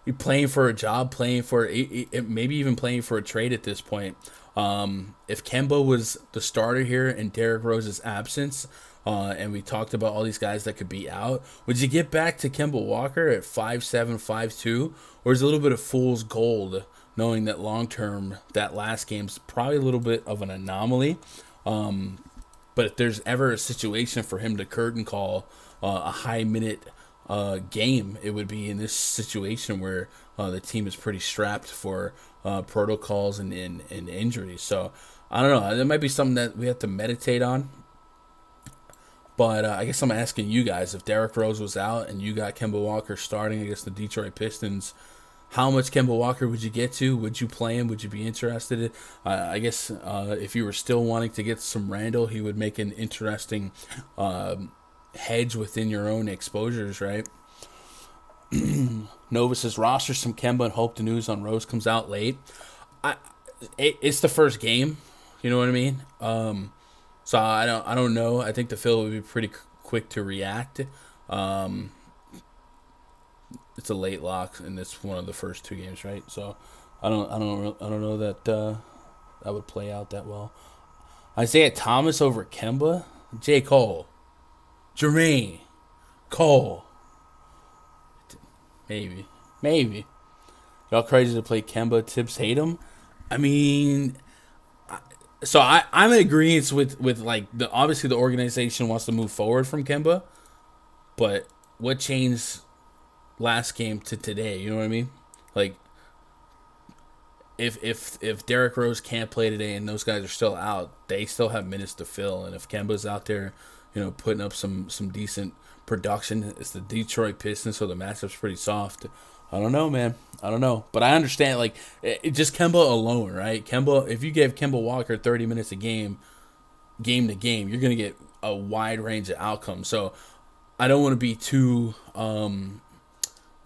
he playing for a job, playing for maybe even playing for a trade at this point. If Kemba was the starter here in Derrick Rose's absence, and we talked about all these guys that could be out, would you get back to Kemba Walker at 5'7", 5'2", or is it a little bit of fool's gold, knowing that long term, that last game's probably a little bit of an anomaly? But if there's ever a situation for him to curtain call a high minute game, it would be in this situation where the team is pretty strapped for protocols and injuries. So I don't know. That might be something that we have to meditate on. But I guess I'm asking you guys, if Derrick Rose was out and you got Kemba Walker starting against the Detroit Pistons, how much Kemba Walker would you get to? Would you play him? Would you be interested? I guess if you were still wanting to get some Randall, he would make an interesting hedge within your own exposures, right? Nova says roster some Kemba and hope the news on Rose comes out late. It's the first game, you know what I mean? So I don't know. I think the Phil would be pretty quick to react. It's a late lock, and it's one of the first two games, right? So I don't know that that would play out that well. Isaiah Thomas over Kemba, J. Cole, Jermaine, Cole, maybe. Y'all crazy to play Kemba, Tibbs, hate him. I mean, so I'm in agreement with like obviously the organization wants to move forward from Kemba, but what changed last game to today? You know what I mean? Like, if Derrick Rose can't play today and those guys are still out, they still have minutes to fill. And if Kemba's out there, putting up some decent production, it's the Detroit Pistons, so the matchup's pretty soft. I don't know, man. I don't know. But I understand, like, just Kemba alone, right? Kemba, if you give Kemba Walker 30 minutes a game to game, you're going to get a wide range of outcomes. So I don't want to be too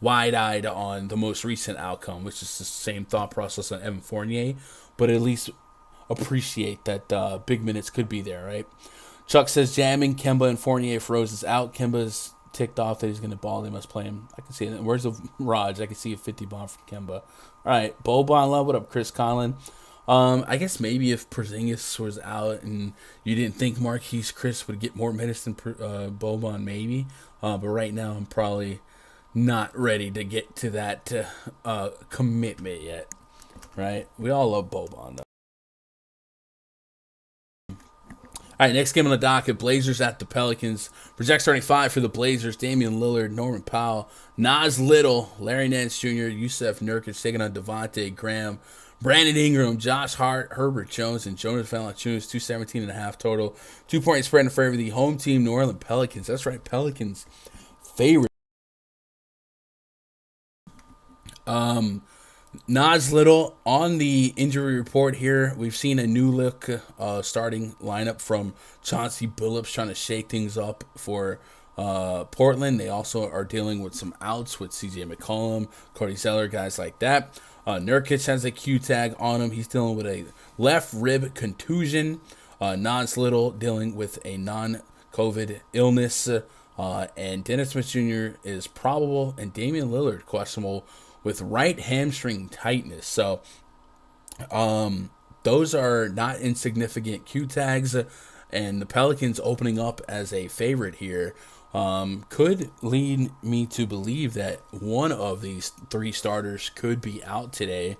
wide-eyed on the most recent outcome, which is the same thought process on Evan Fournier, but at least appreciate that big minutes could be there, right? Chuck says jamming Kemba and Fournier if Rose is out. Kemba's ticked off that he's going to ball. They must play him. I can see it. Where's the Raj? I can see a 50 bomb from Kemba. All right, Boban Love. What up, Chris Conlon? I guess maybe if Porzingis was out and you didn't think Marquise Chris would get more minutes than Boban, maybe. But right now, I'm probably not ready to get to that commitment yet. Right? We all love Boban, though. All right, next game on the docket, Blazers at the Pelicans. Project starting five for the Blazers: Damian Lillard, Norman Powell, Nas Little, Larry Nance Jr., Yusef Nurkic taking on Devontae Graham, Brandon Ingram, Josh Hart, Herbert Jones, and Jonas Valanciunas. 217.5 total. 2-point spread in favor of the home team, New Orleans Pelicans. That's right, Pelicans favorite. Nas Little on the injury report here. We've seen a new look starting lineup from Chauncey Billups trying to shake things up for Portland. They also are dealing with some outs with CJ McCollum, Cody Zeller, guys like that. Nurkic has a Q tag on him. He's dealing with a left rib contusion. Nas Little dealing with a non-COVID illness. And Dennis Smith Jr. is probable, and Damian Lillard questionable with right hamstring tightness. So those are not insignificant Q tags. and the Pelicans opening up as a favorite here could lead me to believe that one of these three starters could be out today.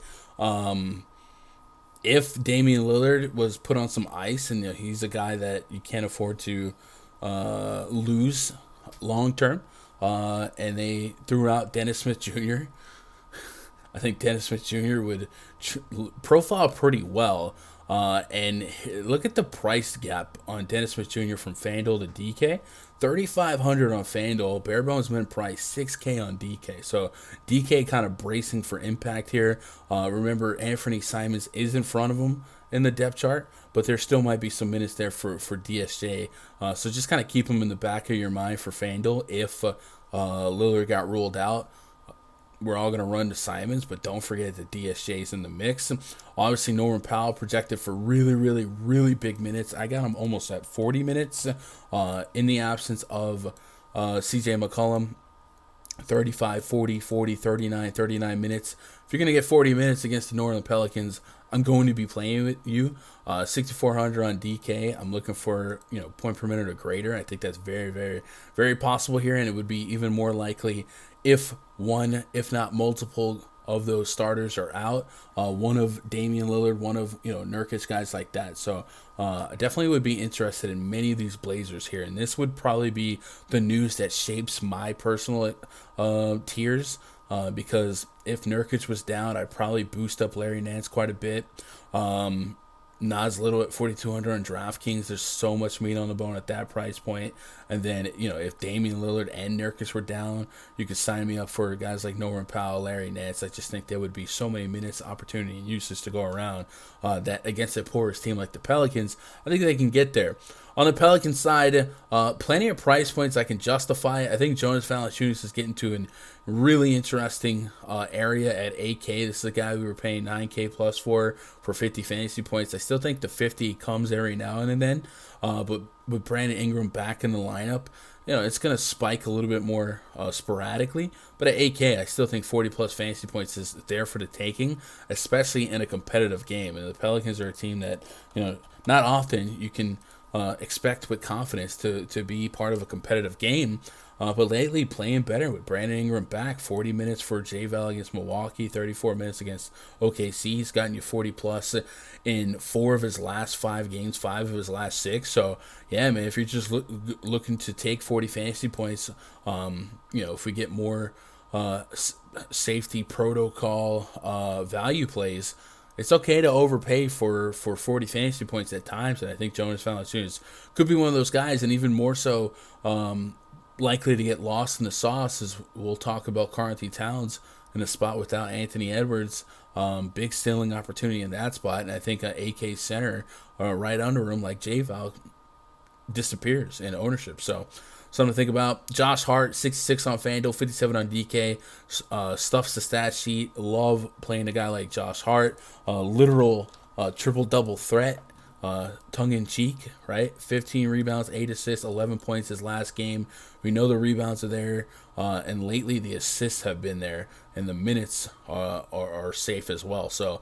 If Damian Lillard was put on some ice, and he's a guy that you can't afford to lose long term, and they threw out Dennis Smith Jr., I think Dennis Smith Jr. would profile pretty well. And look at the price gap on Dennis Smith Jr. from Fanduel to DK. $3,500 on Fanduel. Bare bones min price $6K on DK. So DK kind of bracing for impact here. Remember, Anthony Simons is in front of him in the depth chart, but there still might be some minutes there for DSJ. So just kind of keep him in the back of your mind for Fanduel if Lillard got ruled out. We're all going to run to Simons, but don't forget that DSJ's in the mix. Obviously, Norman Powell projected for really, really, really big minutes. I got him almost at 40 minutes in the absence of CJ McCollum. 35, 40, 40, 39, 39 minutes. If you're going to get 40 minutes against the New Orleans Pelicans, I'm going to be playing with you. 6,400 on DK. I'm looking for point per minute or greater. I think that's very, very, very possible here, and it would be even more likely if one, if not multiple of those starters are out. One of Damian Lillard, one of Nurkic, guys like that. So I definitely would be interested in many of these Blazers here, and this would probably be the news that shapes my personal tiers. Because if Nurkic was down, I'd probably boost up Larry Nance quite a bit. Nas Little at 4,200 on DraftKings. There's so much meat on the bone at that price point. And then, if Damian Lillard and Nurkic were down, you could sign me up for guys like Norman Powell, Larry Nance. I just think there would be so many minutes, opportunity, and uses to go around that against a porous team like the Pelicans, I think they can get there. On the Pelicans side, plenty of price points I can justify. I think Jonas Valanciunas is getting to a really interesting area at 8K. This is a guy we were paying 9K plus for 50 fantasy points. I still think the 50 comes every now and then, but with Brandon Ingram back in the lineup, it's going to spike a little bit more sporadically. But at 8K, I still think 40 plus fantasy points is there for the taking, especially in a competitive game. And the Pelicans are a team that, not often you can expect with confidence to be part of a competitive game. But lately playing better with Brandon Ingram back. 40 minutes for J-Val against Milwaukee, 34 minutes against OKC. He's gotten you 40 plus in 4 of his last 5 games, 5 of his last 6. So, yeah, man, if you're just looking to take 40 fantasy points, if we get more safety protocol value plays, it's okay to overpay for 40 fantasy points at times, and I think Jonas Valanciunas could be one of those guys, and even more so likely to get lost in the sauce as we'll talk about Karl-Anthony Towns in a spot without Anthony Edwards. Big stealing opportunity in that spot, and I think an AK center right under him like J-Val disappears in ownership. So something to think about. Josh Hart, 66 on FanDuel, 57 on DK. Stuffs the stat sheet. Love playing a guy like Josh Hart. Literal triple-double threat. Tongue-in-cheek, right? 15 rebounds, 8 assists, 11 points his last game. We know the rebounds are there, and lately the assists have been there, and the minutes are safe as well. So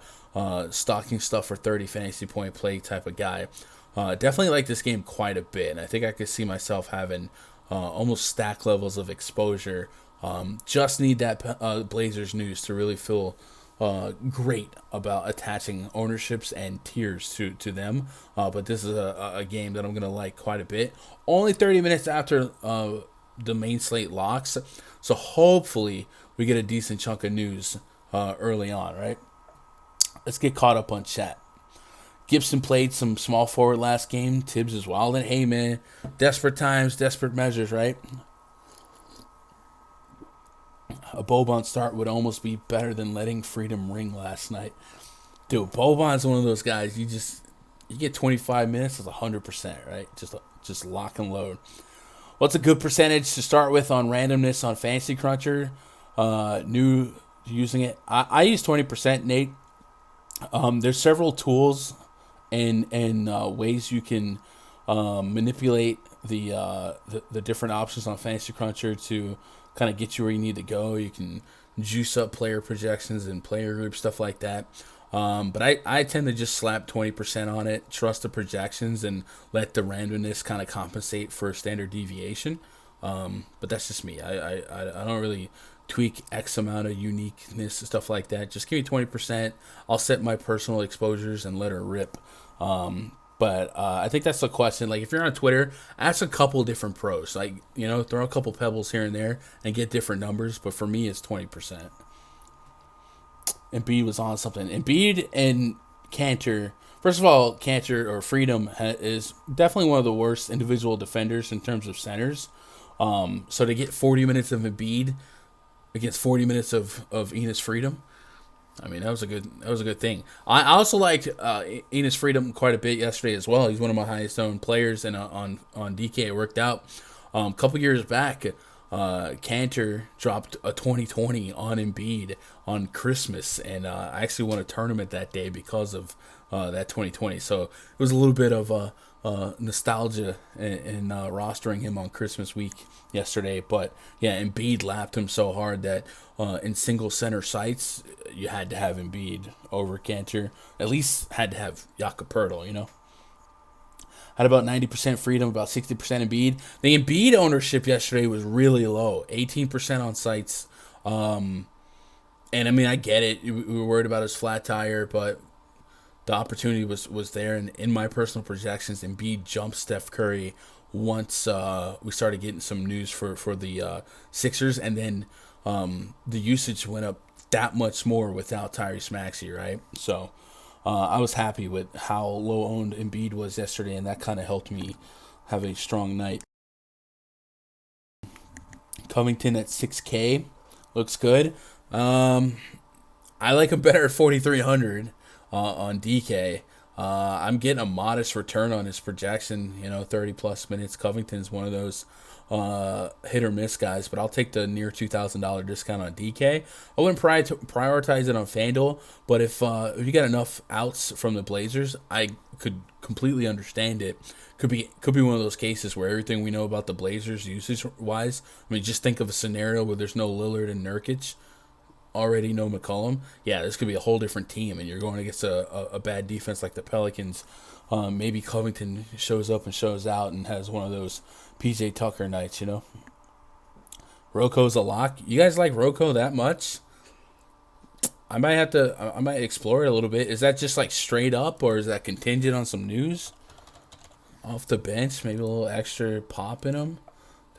stocking stuff for 30 fantasy point play type of guy. Definitely like this game quite a bit, and I think I could see myself having almost stack levels of exposure. Just need that Blazers news to really feel great about attaching ownerships and tiers to them. But this is a game that I'm going to like quite a bit. Only 30 minutes after the main slate locks, so hopefully we get a decent chunk of news early on, right? Let's get caught up on chat. Gibson played some small forward last game. Tibbs is wild. And hey, man, desperate times, desperate measures, right? A Boban start would almost be better than letting freedom ring last night. Dude, Boban's one of those guys, you get 25 minutes, it's 100%, right? Just lock and load. What's a good percentage to start with on randomness on Fantasy Cruncher? New using it. I use 20%, Nate. There's several tools and ways you can manipulate the different options on Fantasy Cruncher to kind of get you where you need to go. You can juice up player projections and player group, stuff like that. But I tend to just slap 20% on it, trust the projections, and let the randomness kind of compensate for standard deviation. But that's just me. I don't really tweak X amount of uniqueness and stuff like that. Just give me 20%. I'll set my personal exposures and let her rip. But I think that's the question. Like, if you're on Twitter, ask a couple different pros. Like, throw a couple pebbles here and there and get different numbers. But for me, it's 20%. Embiid was on something. Embiid and Cantor. First of all, Cantor or Freedom is definitely one of the worst individual defenders in terms of centers. So to get 40 minutes of Embiid against 40 minutes of Enos Freedom, I mean, that was a good thing. I also liked Enos Freedom quite a bit yesterday as well. He's one of my highest owned players, and on DK it worked out. A couple years back, Cantor dropped a 2020 on Embiid on Christmas, and I actually won a tournament that day because of that 2020. So it was a little bit of nostalgia in rostering him on Christmas week yesterday. But yeah, Embiid lapped him so hard that in single center sites, you had to have Embiid over Cantor. At least had to have Jakob Poeltl, Had about 90% Freedom, about 60% Embiid. The Embiid ownership yesterday was really low, 18% on sites. And I mean, I get it. We were worried about his flat tire, but the opportunity was there. And in my personal projections, Embiid jumped Steph Curry once we started getting some news for the Sixers. And then the usage went up that much more without Tyrese Maxey, right? So I was happy with how low owned Embiid was yesterday, and that kind of helped me have a strong night. Covington at 6K looks good. I like him better at 4,300 on DK. I'm getting a modest return on his projection, 30 plus minutes. Covington's one of those hit or miss guys, but I'll take the near $2,000 discount on DK. I wouldn't prioritize it on Fanduel, but if you get enough outs from the Blazers, I could completely understand it. Could be one of those cases where everything we know about the Blazers usage wise, I mean, just think of a scenario where there's no Lillard and Nurkic, already no McCollum. Yeah, this could be a whole different team, and you're going against a bad defense like the Pelicans. Maybe Covington shows up and shows out and has one of those PJ Tucker nights, Roko's a lock. You guys like Roko that much? I might explore it a little bit. Is that just like straight up, or is that contingent on some news? Off the bench, maybe a little extra pop in him.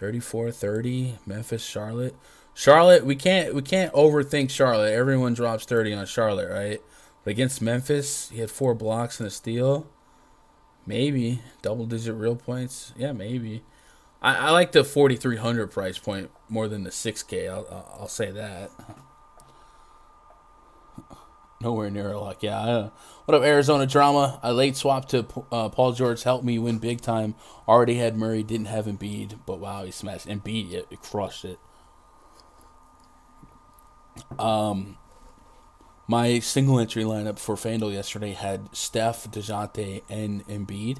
34-30, Memphis, Charlotte. Charlotte, we can't overthink Charlotte. Everyone drops 30 on Charlotte, right? But against Memphis, he had 4 blocks and a steal. Maybe double-digit real points. Yeah, maybe. I like the 4,300 price point more than the 6K. I'll say that. Nowhere near a lock. Yeah. What up, Arizona drama? I late swapped to Paul George. Helped me win big time. Already had Murray. Didn't have Embiid. But wow, he smashed Embiid. Yeah, he crushed it. My single entry lineup for FanDuel yesterday had Steph, DeJounte, and Embiid.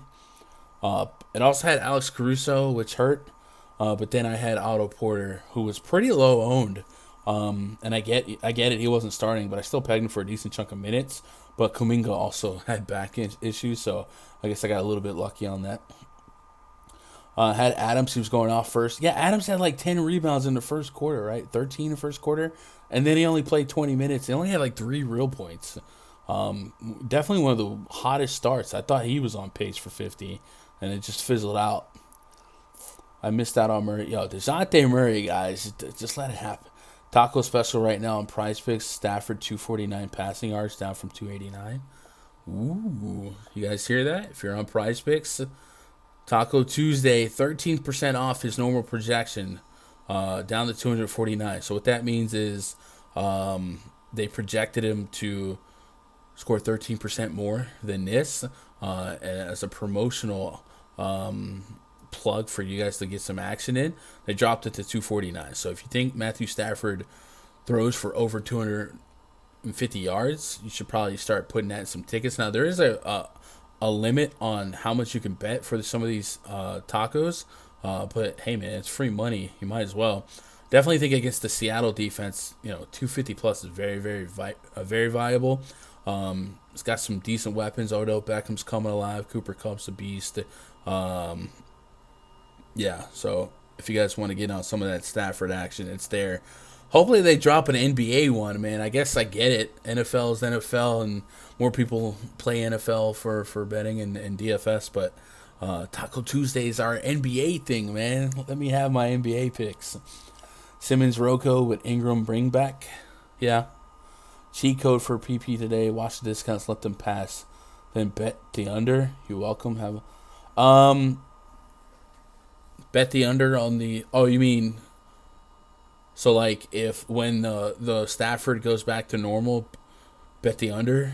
It also had Alex Caruso, which hurt. But then I had Otto Porter, who was pretty low owned. And I get it, he wasn't starting, but I still pegged him for a decent chunk of minutes. But Kuminga also had back issues, so I guess I got a little bit lucky on that. Had Adams, who was going off first. Yeah, Adams had like 10 rebounds in the first quarter, right? 13 in the first quarter. And then he only played 20 minutes. He only had like 3 real points. Definitely one of the hottest starts. I thought he was on pace for 50, and it just fizzled out. I missed out on Murray. Yo, DeJounte Murray, guys, just let it happen. Taco special right now on PrizePicks. Stafford 249 passing yards, down from 289. Ooh, you guys hear that? If you're on PrizePicks, Taco Tuesday, 13% off his normal projection, down to 249. So what that means is they projected him to score 13% more than this, and as a promotional plug for you guys to get some action in, they dropped it to 249. So if you think Matthew Stafford throws for over 250 yards, you should probably start putting that in some tickets. Now there is a limit on how much you can bet for some of these tacos, but hey man, it's free money. You might as well. Definitely think against the Seattle defense, 250 plus is very, very, very viable. It's got some decent weapons. Odell Beckham's coming alive. Cooper Kupp's a beast. Um, yeah, so if you guys want to get on some of that Stafford action, it's there. Hopefully they drop an NBA one, man. I guess I get it. NFL is NFL, and more people play NFL for betting and DFS, but Taco Tuesdays are NBA thing, man. Let me have my NBA picks. Simmons Rocco with Ingram bring back. Yeah. Cheat code for PP today. Watch the discounts, let them pass. Then bet the under. You're welcome. Bet the under on the. Oh, you mean? So like if when the Stafford goes back to normal, bet the under.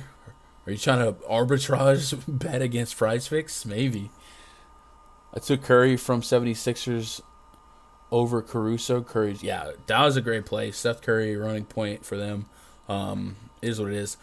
Are you trying to arbitrage bet against PrizePicks? Maybe. I took Curry from 76ers over Caruso. Curry, yeah, that was a great play. Steph Curry running point for them. Is what it is.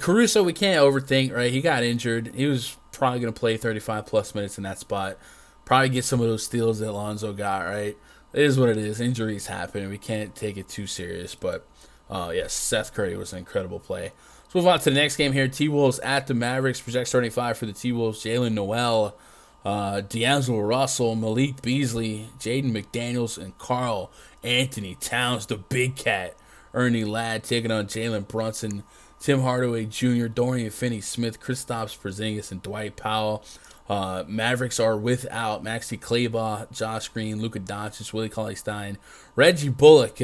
Caruso, we can't overthink, right? He got injured. He was probably going to play 35 plus minutes in that spot. Probably get some of those steals that Lonzo got, right? It is what it is. Injuries happen. We can't take it too serious. But, yes, Seth Curry was an incredible play. Let's move on to the next game here. T-Wolves at the Mavericks. Project starting 5 for the T-Wolves. Jalen Noel, D'Angelo Russell, Malik Beasley, Jaden McDaniels, and Karl Anthony Towns, the big cat. Ernie Ladd taking on Jalen Brunson, Tim Hardaway Jr., Dorian Finney-Smith, Kristaps Porzingis, and Dwight Powell. Mavericks are without Maxi Kleber, Josh Green, Luka Doncic, Willie Cauley-Stein, Reggie Bullock.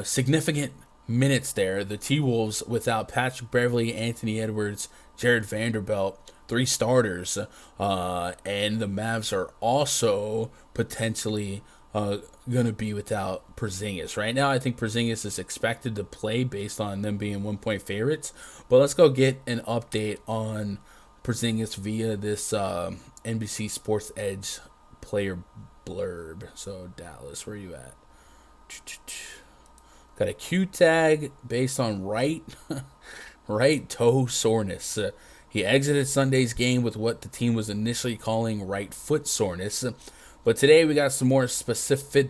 Significant minutes there. The T-Wolves without Patrick Beverley, Anthony Edwards, Jared Vanderbilt, 3 starters. And the Mavs are also potentially going to be without Porzingis. Right now, I think Porzingis is expected to play based on them being 1-point favorites. But let's go get an update on Porzingis via this NBC Sports Edge player blurb. So, Dallas, where are you at? Got a Q tag based on right toe soreness. He exited Sunday's game with what the team was initially calling right foot soreness. But today we got some more specificity.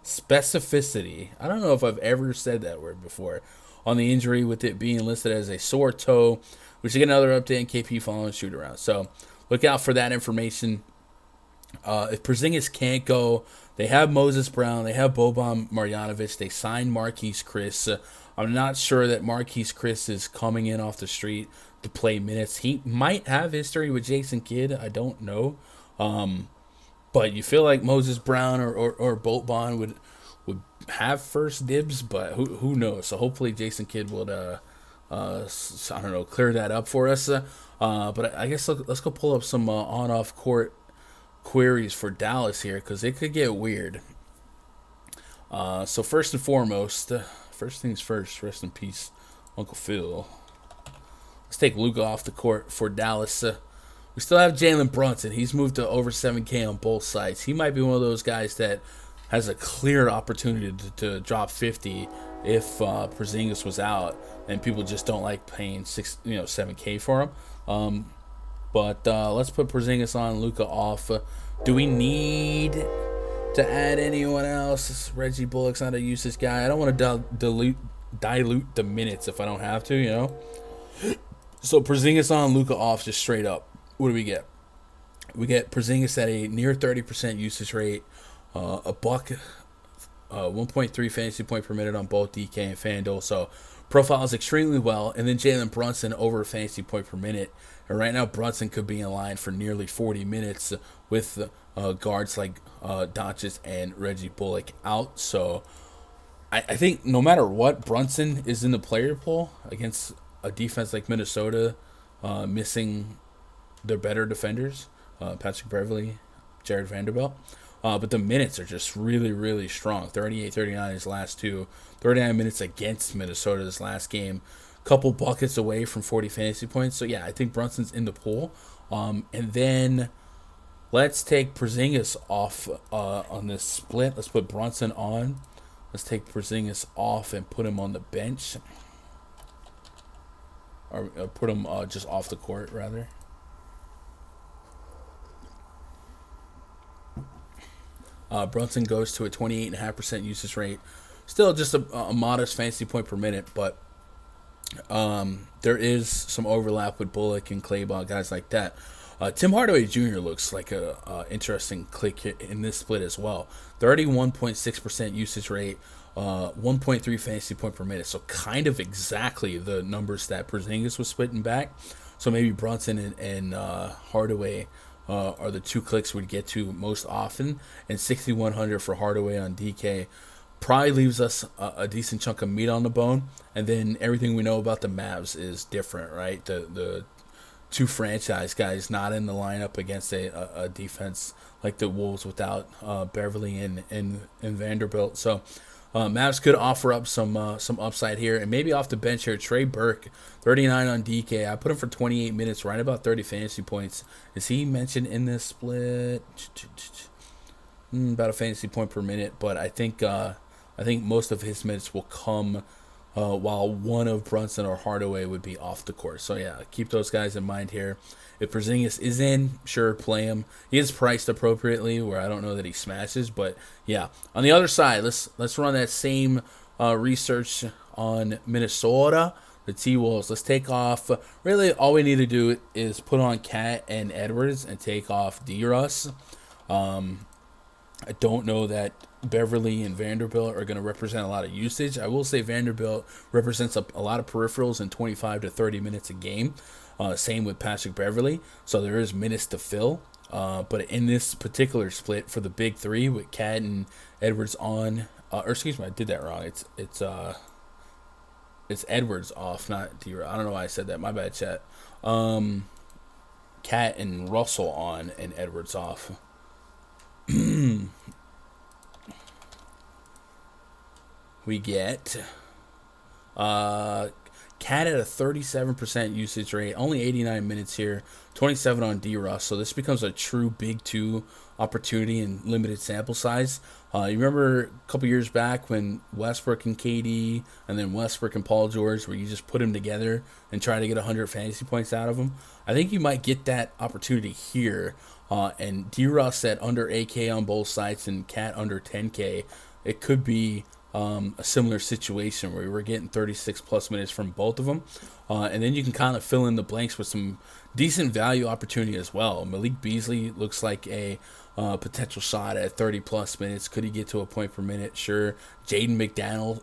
Specificity. I don't know if I've ever said that word before. On the injury, with it being listed as a sore toe. We should get another update in KP following shoot around. So look out for that information. If Porzingis can't go, they have Moses Brown, they have Boban Marjanovic, they signed Marquise Chris. I'm not sure that Marquise Chris is coming in off the street to play minutes. He might have history with Jason Kidd. I don't know. But you feel like Moses Brown or Boban would have first dibs, but who knows? So hopefully Jason Kidd would clear that up for us. But I guess let's go pull up some on-off court queries for Dallas here, because it could get weird. So first and foremost, first things first, rest in peace, Uncle Phil. Let's take Luka off the court for Dallas. We still have Jalen Brunson. He's moved to over 7K on both sides. He might be one of those guys that has a clear opportunity to drop 50 if Porzingis was out, and people just don't like paying 7K for him. But let's put Porzingis on, Luka off. Do we need to add anyone else? Reggie Bullock's not a usage guy. I don't want to dilute the minutes if I don't have to, So Porzingis on, Luka off, just straight up. What do we get? We get Porzingis at a near 30% usage rate, a buck, 1.3 fantasy point per minute on both DK and Fanduel. So profiles extremely well. And then Jalen Brunson over a fantasy point per minute. And right now Brunson could be in line for nearly 40 minutes with guards like Doncic and Reggie Bullock out. So I think no matter what, Brunson is in the player pool against a defense like Minnesota, missing their better defenders, Patrick Beverley, Jared Vanderbilt. But the minutes are just really, really strong. 38, 39 his last two. 39 minutes against Minnesota this last game. Couple buckets away from 40 fantasy points. So, yeah, I think Brunson's in the pool. And then let's take Porzingis off on this split. Let's put Brunson on. Let's take Porzingis off and put him on the bench. Or put him just off the court, rather. Brunson goes to a 28.5% usage rate, Still just a modest fantasy point per minute, but there is some overlap with Bullock and Clayball, guys like that. Tim Hardaway Jr. looks like a interesting click in this split as well. 31.6% usage rate, 1.3 fantasy point per minute. So kind of exactly the numbers that Porzingis was splitting back. So maybe Brunson and Hardaway are the two clicks we'd get to most often. And 6,100 for Hardaway on DK probably leaves us a decent chunk of meat on the bone. And then everything we know about the Mavs is different, right? The two franchise guys not in the lineup against a defense like the Wolves without Beverly and Vanderbilt. So Mavs could offer up some upside here, and maybe off the bench here, Trey Burke, 39 on DK. I put him for 28 minutes, right about 30 fantasy points. Is he mentioned in this split? About a fantasy point per minute, but I think most of his minutes will come while one of Brunson or Hardaway would be off the court. So yeah, keep those guys in mind here. If Porzingis is in, sure, play him. He is priced appropriately, where I don't know that he smashes, but yeah. On the other side, let's run that same research on Minnesota, the T-Wolves. Let's take off. Really, all we need to do is put on Cat and Edwards and take off D-Russ. I don't know that Beverly and Vanderbilt are going to represent a lot of usage. I will say Vanderbilt represents a lot of peripherals in 25 to 30 minutes a game. Same with Patrick Beverly. So there is minutes to fill. But in this particular split for the big three with Cat and Edwards on, or excuse me, I did that wrong. It's Edwards off, not D. I don't know why I said that. My bad, chat. Cat and Russell on and Edwards off. We get Cat at a 37% usage rate, only 89 minutes here, 27 on D-Russ. So this becomes a true big two opportunity in limited sample size. You remember a couple years back when Westbrook and KD and then Westbrook and Paul George, where you just put them together and try to get 100 fantasy points out of them? I think you might get that opportunity here. And D-Russ at under 8K on both sides and Cat under 10K. It could be a similar situation where we're getting 36 plus minutes from both of them. And then you can kind of fill in the blanks with some decent value opportunity as well. Malik Beasley looks like a potential shot at 30 plus minutes. Could he get to a point per minute? Sure. Jaden McDaniels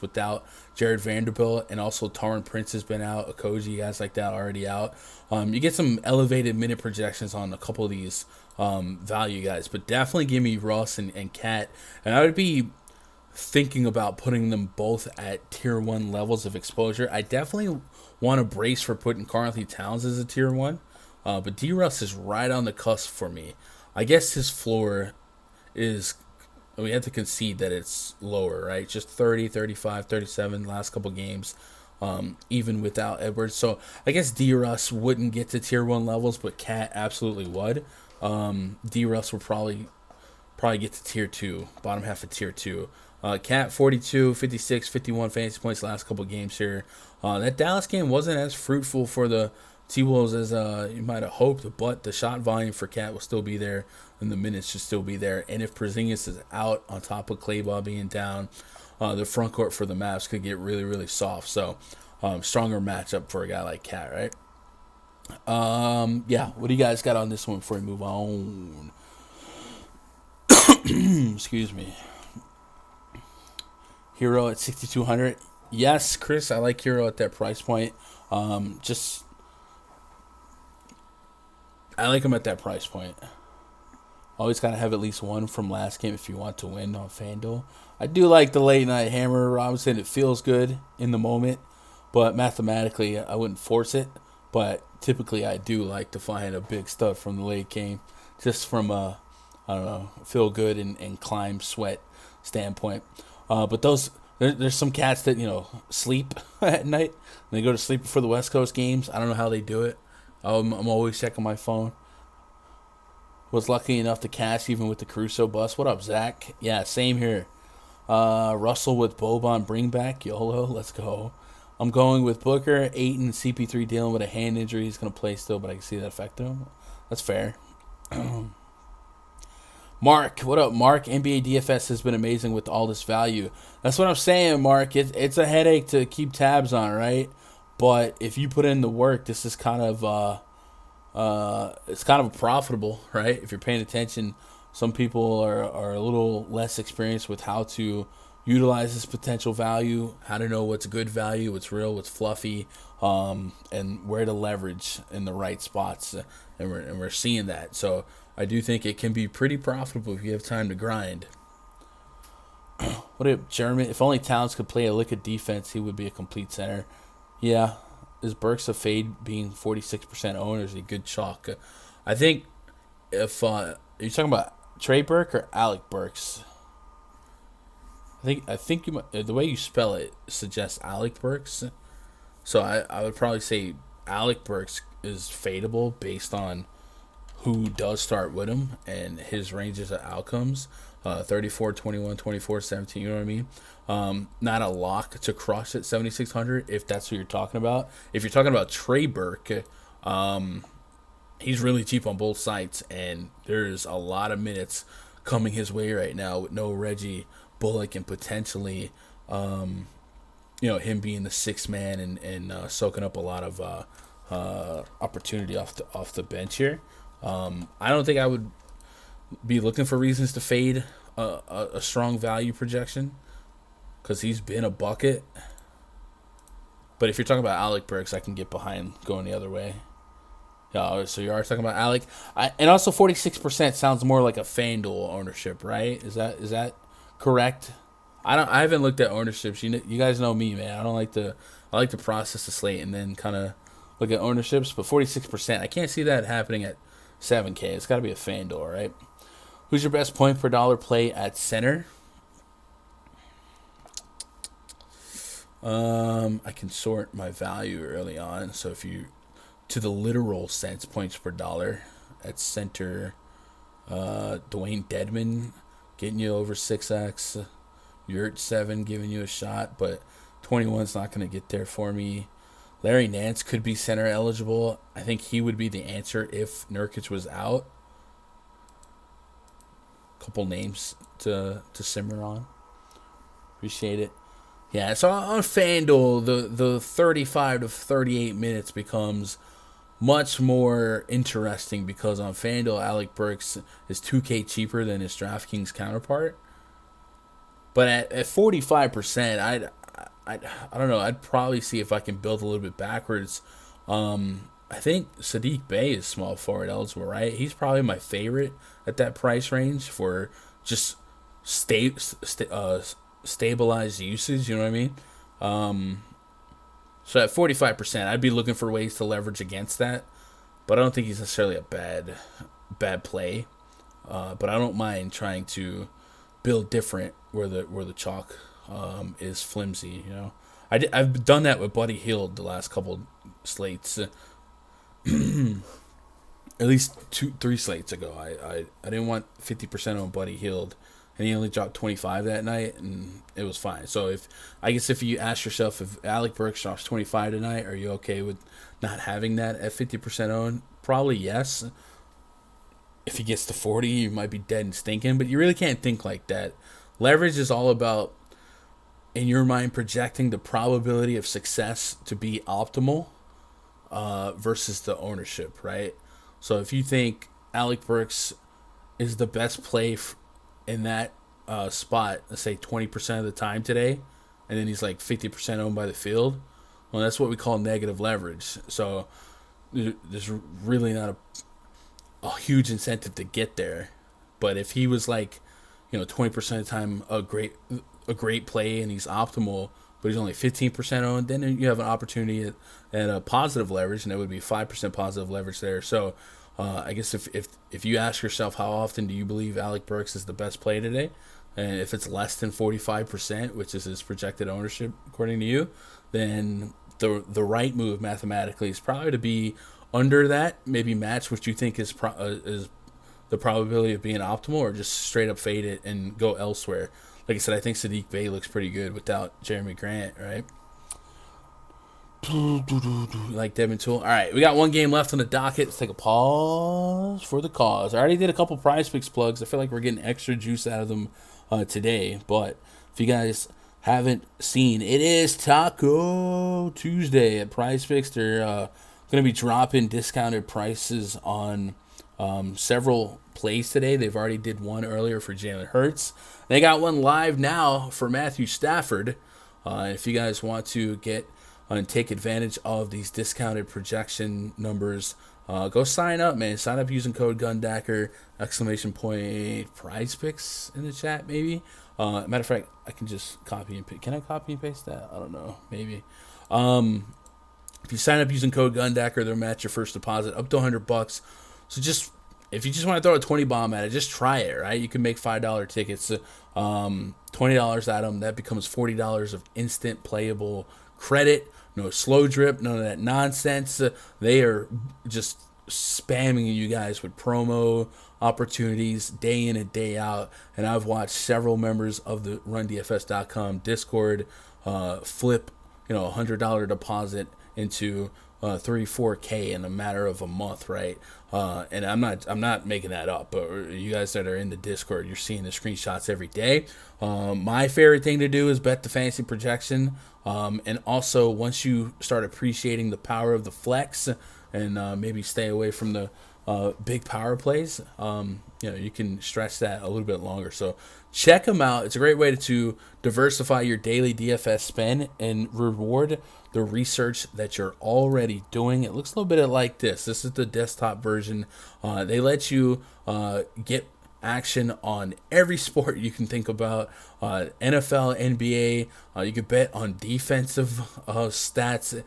without Jared Vanderbilt, and also Taron Prince has been out. Okogie, guys like that already out. You get some elevated minute projections on a couple of these value guys, but definitely give me Russ and Cat. And I would be thinking about putting them both at tier 1 levels of exposure. I definitely want to brace for putting Karl-Anthony Towns as a tier 1, but D-Russ is right on the cusp for me. I guess his floor is, we have to concede that it's lower, right? Just 30, 35, 37 last couple games, even without Edwards. So I guess D-Russ wouldn't get to tier 1 levels, but Cat absolutely would. D-Russ will probably get to tier 2, bottom half of tier 2. Cat 42, 56, 51 fantasy points last couple games here. That Dallas game wasn't as fruitful for the T-Wolves as you might have hoped, but the shot volume for Cat will still be there, and the minutes should still be there. And if Porzingis is out on top of Clayball being down, the front court for the Mavs could get really, really soft. So stronger matchup for a guy like Cat, right? Yeah, what do you guys got on this one before we move on? Excuse me. Hero at 6,200. Yes, Chris, I like Hero at that price point. I like him at that price point. Always got to have at least one from last game if you want to win on Fanduel. I do like the late night hammer Robinson. It feels good in the moment, but mathematically I wouldn't force it. But typically I do like to find a big stud from the late game, just from a, I don't know, feel good and climb sweat standpoint. But there's some cats that, sleep at night. And they go to sleep before the West Coast games. I don't know how they do it. I'm always checking my phone. Was lucky enough to cash even with the Caruso bust. What up, Zach? Yeah, same here. Russell with Boban bring back. YOLO, let's go. I'm going with Booker. Ayton, CP3 dealing with a hand injury. He's going to play still, but I can see that affect him. That's fair. Mark, what up, Mark? NBA DFS has been amazing with all this value. That's what I'm saying, Mark. It's a headache to keep tabs on, right? But if you put in the work, this is kind of it's kind of profitable, right? If you're paying attention, some people are a little less experienced with how to utilize this potential value, how to know what's good value, what's real, what's fluffy, and where to leverage in the right spots. And we're seeing that. So I do think it can be pretty profitable if you have time to grind. What if Jeremy? If only Towns could play a lick of defense, he would be a complete center. Yeah. Is Burks a fade being 46% owned, or is he good chalk? I think if are you talking about Trey Burke or Alec Burks? I think you might, the way you spell it suggests Alec Burks. So I would probably say Alec Burks is fadeable based on who does start with him and his ranges of outcomes. 34, 21, 24, 17, you know what I mean? Not a lock to crush at 7,600 if that's who you're talking about. If you're talking about Trey Burke, he's really cheap on both sites, and there's a lot of minutes coming his way right now with no Reggie Bullock and potentially, him being the sixth man and soaking up a lot of opportunity off the bench here. I don't think I would be looking for reasons to fade a strong value projection because he's been a bucket. But if you're talking about Alec Burks, I can get behind going the other way. Yeah, so you are talking about Alec, and also 46% sounds more like a Fanduel ownership, right? Is that correct? I haven't looked at ownerships. You guys know me, man. I like to process the slate and then kind of look at ownerships. But 46%, I can't see that happening at 7K. It's got to be a Fanduel, right? Who's your best point per dollar play at center? I can sort my value early on. So if you, to the literal sense, points per dollar at center, Dwayne Dedman getting you over 6x. Yurt 7 giving you a shot, but 21's not going to get there for me. Larry Nance could be center eligible. I think he would be the answer if Nurkic was out. Couple names to simmer on. Appreciate it. Yeah, so on FanDuel, the 35 to 38 minutes becomes much more interesting because on FanDuel, Alec Burks is 2K cheaper than his DraftKings counterpart. But at 45%, I don't know. I'd probably see if I can build a little bit backwards. I think Sadiq Bey is small forward eligible, right? He's probably my favorite at that price range for just stabilized usage. You know what I mean? So at 45%, I'd be looking for ways to leverage against that. But I don't think he's necessarily a bad play. But I don't mind trying to build different where the chalk is flimsy. You know, I've done that with Buddy Hield the last couple slates. At least 3 slates ago, I didn't want 50% on Buddy Hield, and he only dropped 25 that night, and it was fine. So if you ask yourself if Alec Burks drops 25 tonight, are you okay with not having that at 50% owned? Probably yes. If he gets to 40, you might be dead and stinking, but you really can't think like that. Leverage is all about, in your mind, projecting the probability of success to be optimal versus the ownership, right? So if you think Alec Burks is the best play in that spot, let's say 20% of the time today, and then he's like 50% owned by the field, well, that's what we call negative leverage. So there's really not a huge incentive to get there. But if he was like, 20% of the time a great play and he's optimal, but he's only 15% owned, then you have an opportunity at a positive leverage, and it would be 5% positive leverage there. So I guess if you ask yourself how often do you believe Alec Burks is the best play today, and if it's less than 45%, which is his projected ownership according to you, then the right move mathematically is probably to be under that, maybe match what you think is the probability of being optimal, or just straight up fade it and go elsewhere. Like I said, I think Sadiq Bey looks pretty good without Jeremy Grant, right? Like Devin Tool. All right, we got one game left on the docket. Let's take a pause for the cause. I already did a couple PrizePicks plugs. I feel like we're getting extra juice out of them today. But if you guys haven't seen, it is Taco Tuesday at PrizePicks. They're going to be dropping discounted prices on several plays today. They've already did one earlier for Jalen Hurts. They got one live now for Matthew Stafford. If you guys want to get and take advantage of these discounted projection numbers, go sign up, man. Sign up using code GUNDACKER, ! PrizePicks in the chat, maybe. Matter of fact, I can just copy and paste. Can I copy and paste that? I don't know. Maybe. If you sign up using code GUNDACKER, they'll match your first deposit up to $100. So just if you just want to throw a 20 bomb at it, just try it, right? You can make $5 tickets, $20 at them. That becomes $40 of instant playable credit. No slow drip, none of that nonsense. They are just spamming you guys with promo opportunities day in and day out. And I've watched several members of the RunDFS.com Discord flip, $100 deposit into 3-4K in a matter of a month, right? And I'm not making that up, but you guys that are in the Discord, you're seeing the screenshots every day. My favorite thing to do is bet the fantasy projection, and also once you start appreciating the power of the flex and maybe stay away from the big power plays, you can stretch that a little bit longer. So check them out. It's a great way to diversify your daily DFS spend and reward the research that you're already doing. It looks a little bit like this. This is the desktop version. They let you get action on every sport you can think about. NFL, NBA. You can bet on defensive stats.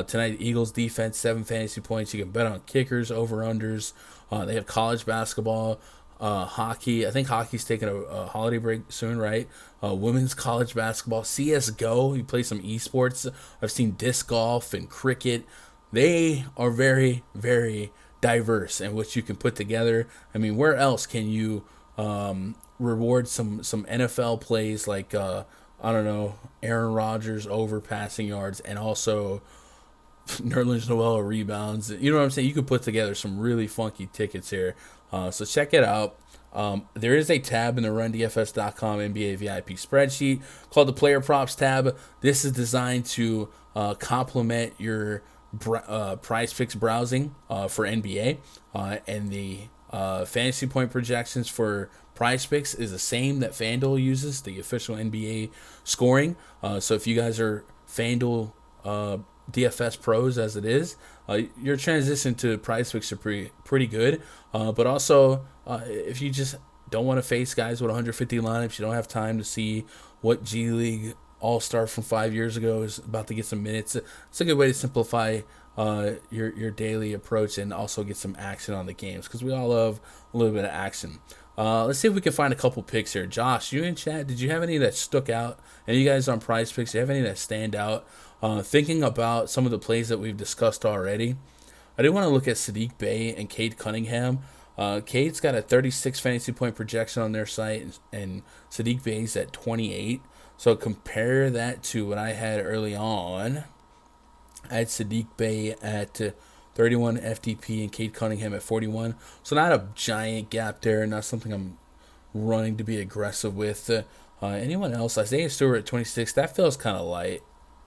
Tonight, Eagles defense, 7 fantasy points. You can bet on kickers, over-unders. They have college basketball, hockey. I think hockey's taking a holiday break soon, right? Women's college basketball, CSGO. You play some esports. I've seen disc golf and cricket. They are very, very diverse in what you can put together. I mean, where else can you reward some NFL plays like Aaron Rodgers over passing yards and also Nerlens Noel rebounds? You know what I'm saying? You could put together some really funky tickets here. So check it out. There is a tab in the RunDFS.com NBA VIP spreadsheet called the Player Props tab. This is designed to complement your PrizePicks browsing for NBA, and the fantasy point projections for PrizePicks is the same that Fanduel uses, the official NBA scoring. So if you guys are Fanduel DFS pros as it is, your transition to PrizePicks are pretty good. But also, if you just don't want to face guys with 150 lineups, you don't have time to see what G League All-Star from 5 years ago is about to get some minutes. It's a good way to simplify your daily approach and also get some action on the games, because we all love a little bit of action. Let's see if we can find a couple picks here. Josh, you in chat, did you have any that stuck out? And you guys on PrizePicks, do you have any that stand out? Thinking about some of the plays that we've discussed already, I do want to look at Sadiq Bey and Cade Cunningham. Cade's got a 36 fantasy point projection on their site, and Sadiq Bey's at 28. So compare that to what I had early on. I had Sadiq Bey at 31 FTP and Cade Cunningham at 41. So not a giant gap there, not something I'm running to be aggressive with. Anyone else? Isaiah Stewart at 26. That feels kind of light.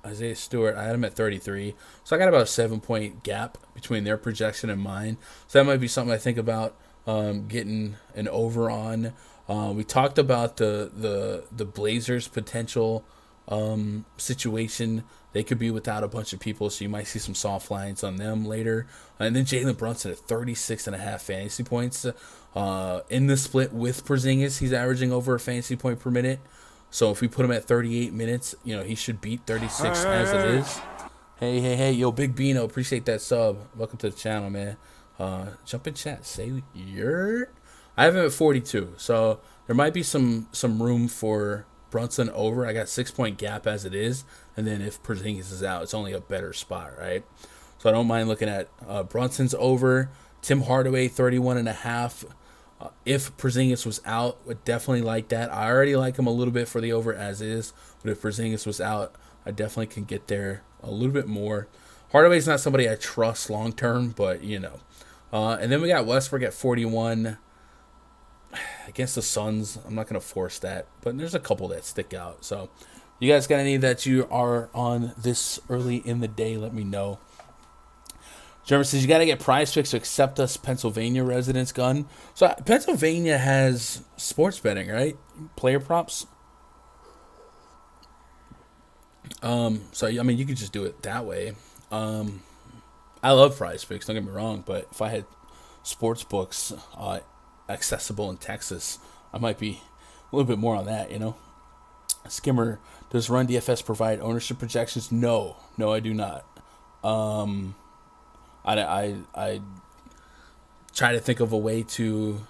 Isaiah Stewart, I had him at 33. So I got about a 7-point gap between their projection and mine. So that might be something I think about getting an over on. We talked about the Blazers' potential situation. They could be without a bunch of people, so you might see some soft lines on them later. And then Jalen Brunson at 36.5 fantasy points. In the split with Porzingis, he's averaging over a fantasy point per minute. So if we put him at 38 minutes, he should beat 36 as it is. Hey, yo, Big Bino, appreciate that sub. Welcome to the channel, man. Jump in chat, say you're. I have him at 42, so there might be some room for Brunson over. I got 6-point gap as it is, and then if Porzingis is out, it's only a better spot, right? So I don't mind looking at Brunson's over. Tim Hardaway, 31.5. If Porzingis was out, would definitely like that. I already like him a little bit for the over as is, but if Porzingis was out, I definitely can get there a little bit more. Hardaway's not somebody I trust long term, but and then we got Westbrook at 41 against the Suns. I'm not going to force that, but there's a couple that stick out. So, you guys got any that you are on this early in the day? Let me know. Jeremy says you got to get PrizePicks to accept us Pennsylvania residents gun. So Pennsylvania has sports betting, right? Player props. So I mean, you could just do it that way. I love PrizePicks. Don't get me wrong, but if I had sports books accessible in Texas, I might be a little bit more on that. Skimmer, does Run DFS provide ownership projections? No, I do not. I try to think of a way to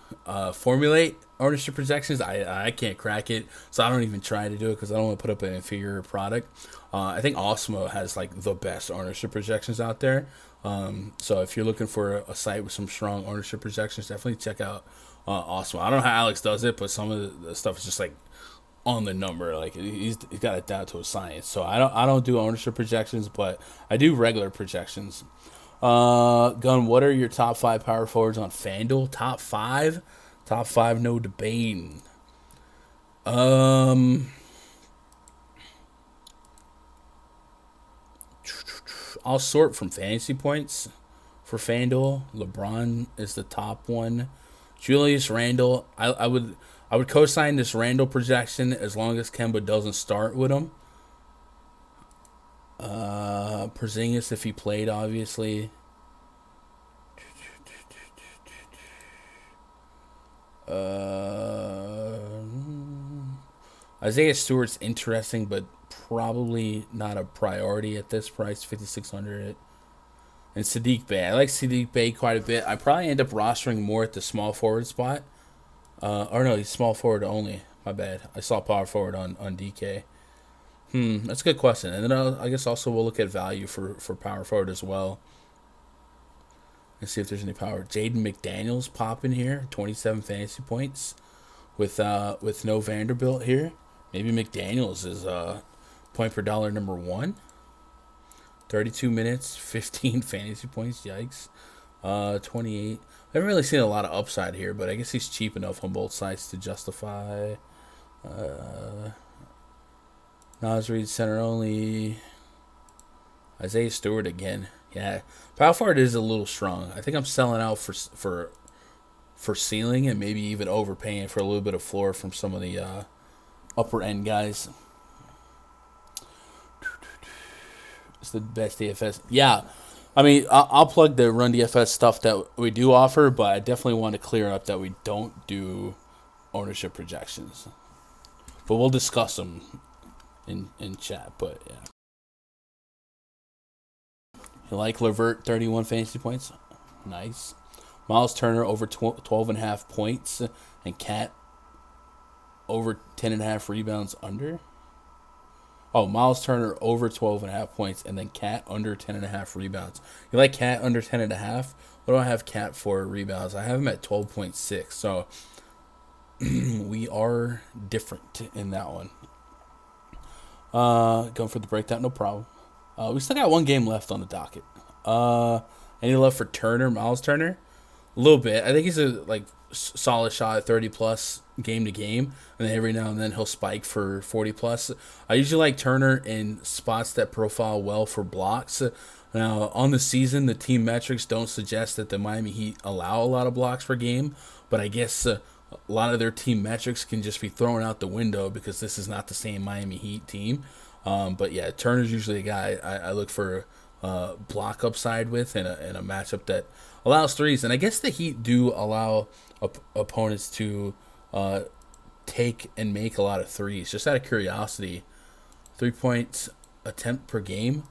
formulate ownership projections. I can't crack it, so I don't even try to do it because I don't want to put up an inferior product. I think Osmo has like the best ownership projections out there. So if you're looking for a site with some strong ownership projections, definitely check out Osmo. I don't know how Alex does it, but some of the stuff is just like on the number. Like he's got it down to a science. So I don't do ownership projections, but I do regular projections. Gun, what are your top 5 power forwards on FanDuel? Top 5? Top 5, no debating. I'll sort from fantasy points for FanDuel. LeBron is the top one. Julius Randle, I would co-sign this Randle projection as long as Kemba doesn't start with him. Porzingis if he played, obviously. Isaiah Stewart's interesting, but probably not a priority at this price, 5,600. And Sadiq Bey, I like Sadiq Bey quite a bit. I probably end up rostering more at the small forward spot. Or no, he's small forward only. My bad. I saw power forward on DK. That's a good question. And then I guess also we'll look at value for power forward as well. Let's see if there's any power. Jaden McDaniels popping here, 27 fantasy points with no Vanderbilt here. Maybe McDaniels is point per dollar number 1. 32 minutes, 15 fantasy points. Yikes. 28. I haven't really seen a lot of upside here, but I guess he's cheap enough on both sides to justify. Nas Reed center only. Isaiah Stewart again. Yeah, power forward is a little strong. I think I'm selling out for ceiling and maybe even overpaying for a little bit of floor from some of the upper end guys. It's the best DFS. Yeah, I mean I'll plug the Run DFS stuff that we do offer, but I definitely want to clear up that we don't do ownership projections. But we'll discuss them in chat. But yeah. You like Levert, 31 fantasy points. Nice. Miles Turner over 12.5 points. And Cat over 10.5 rebounds under. Oh, Miles Turner over 12.5 points. And then Cat under 10.5 rebounds. You like Cat under 10.5? What do I have Cat for rebounds? I have him at 12.6. So we are different in that one. Going for the breakdown, no problem. We still got one game left on the docket. Any love for Turner, Miles Turner? A little bit. I think he's a solid shot at 30 plus game to game, and then every now and then he'll spike for 40 plus. I usually like Turner in spots that profile well for blocks. Now on the season, the team metrics don't suggest that the Miami Heat allow a lot of blocks per game, but I guess a lot of their team metrics can just be thrown out the window because this is not the same Miami Heat team. But yeah, Turner's usually a guy I look for block upside with in a matchup that allows threes. And I guess the Heat do allow opponents to take and make a lot of threes. Just out of curiosity, 3-point attempt per game,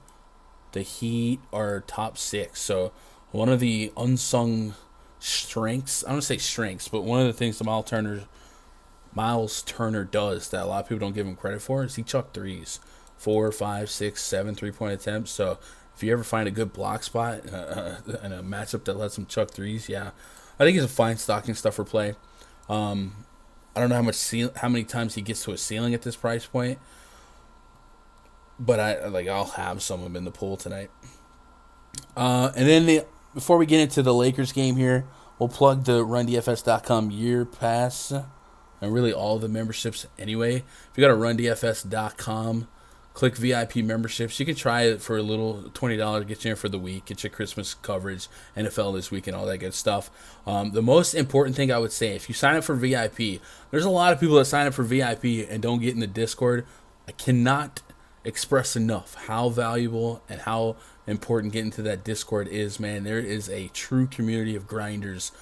the Heat are top 6. So one of the unsung strengths, I don't say strengths, but one of the things that Miles Turner does that a lot of people don't give him credit for is he chuck threes. 4, 5, 6, 7 3-point attempts. So if you ever find a good block spot and a matchup that lets him chuck threes, yeah, I think he's a fine stocking stuffer play. I don't know how many times he gets to a ceiling at this price point, but I'll have some of them in the pool tonight. And then before we get into the Lakers game here, we'll plug the RunDFS.com year pass and really all the memberships anyway. If you go to RunDFS.com, click VIP memberships. You can try it for a little $20, get you in for the week, get your Christmas coverage, NFL this week, and all that good stuff. The most important thing I would say, if you sign up for VIP, there's a lot of people that sign up for VIP and don't get in the Discord. I cannot express enough how valuable and how important getting to that Discord is, man. There is a true community of grinders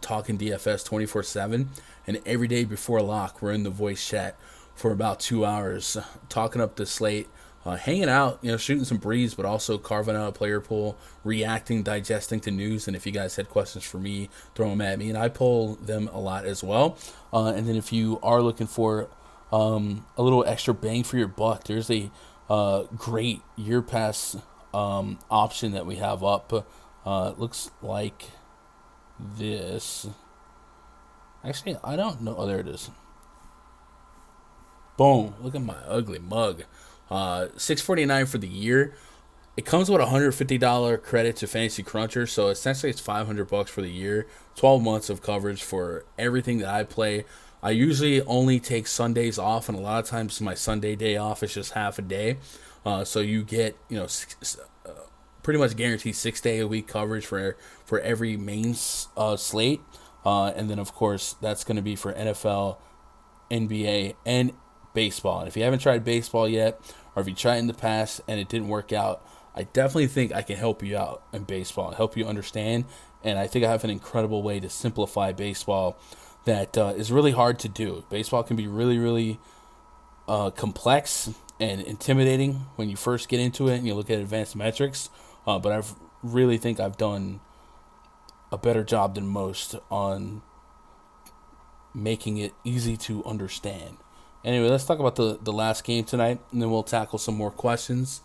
talking DFS 24/7, and every day before lock, we're in the voice chat for about 2 hours, talking up the slate, hanging out, shooting some breeze, but also carving out a player pool, reacting, digesting to news, and if you guys had questions for me, throw them at me, and I pull them a lot as well. And then if you are looking for a little extra bang for your buck, there's a great year pass option that we have up. Looks like this. Actually, I don't know. Oh, there it is. Boom. Look at my ugly mug. $649 for the year. It comes with a $150 credit to Fantasy Cruncher, so essentially it's $500 for the year. 12 months of coverage for everything that I play. I usually only take Sundays off, and a lot of times my Sunday day off is just half a day. So you get, pretty much guaranteed 6 day a week coverage for every main slate. And then, of course, that's going to be for NFL, NBA, and baseball. And if you haven't tried baseball yet, or if you tried in the past and it didn't work out, I definitely think I can help you out in baseball, help you understand. And I think I have an incredible way to simplify baseball that is really hard to do. Baseball can be really, really complex and intimidating when you first get into it and you look at advanced metrics. But I really think I've done a better job than most on making it easy to understand. Anyway, let's talk about the last game tonight, and then we'll tackle some more questions.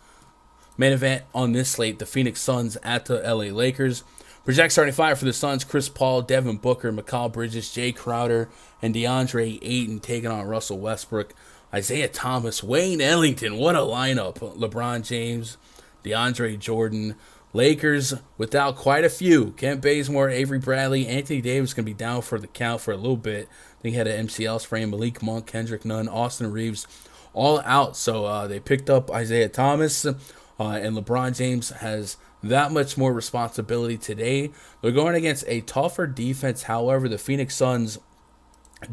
Main event on this slate, the Phoenix Suns at the LA Lakers. Project starting five for the Suns: Chris Paul, Devin Booker, Mikal Bridges, Jay Crowder, and DeAndre Ayton taking on Russell Westbrook, Isaiah Thomas, Wayne Ellington. What a lineup. LeBron James, DeAndre Jordan. Lakers without quite a few. Kent Bazemore, Avery Bradley, Anthony Davis going to be down for the count for a little bit. I think he had an MCL sprain. Malik Monk, Kendrick Nunn, Austin Reeves, all out. So they picked up Isaiah Thomas, and LeBron James has that much more responsibility today. They're going against a tougher defense. However, the Phoenix Suns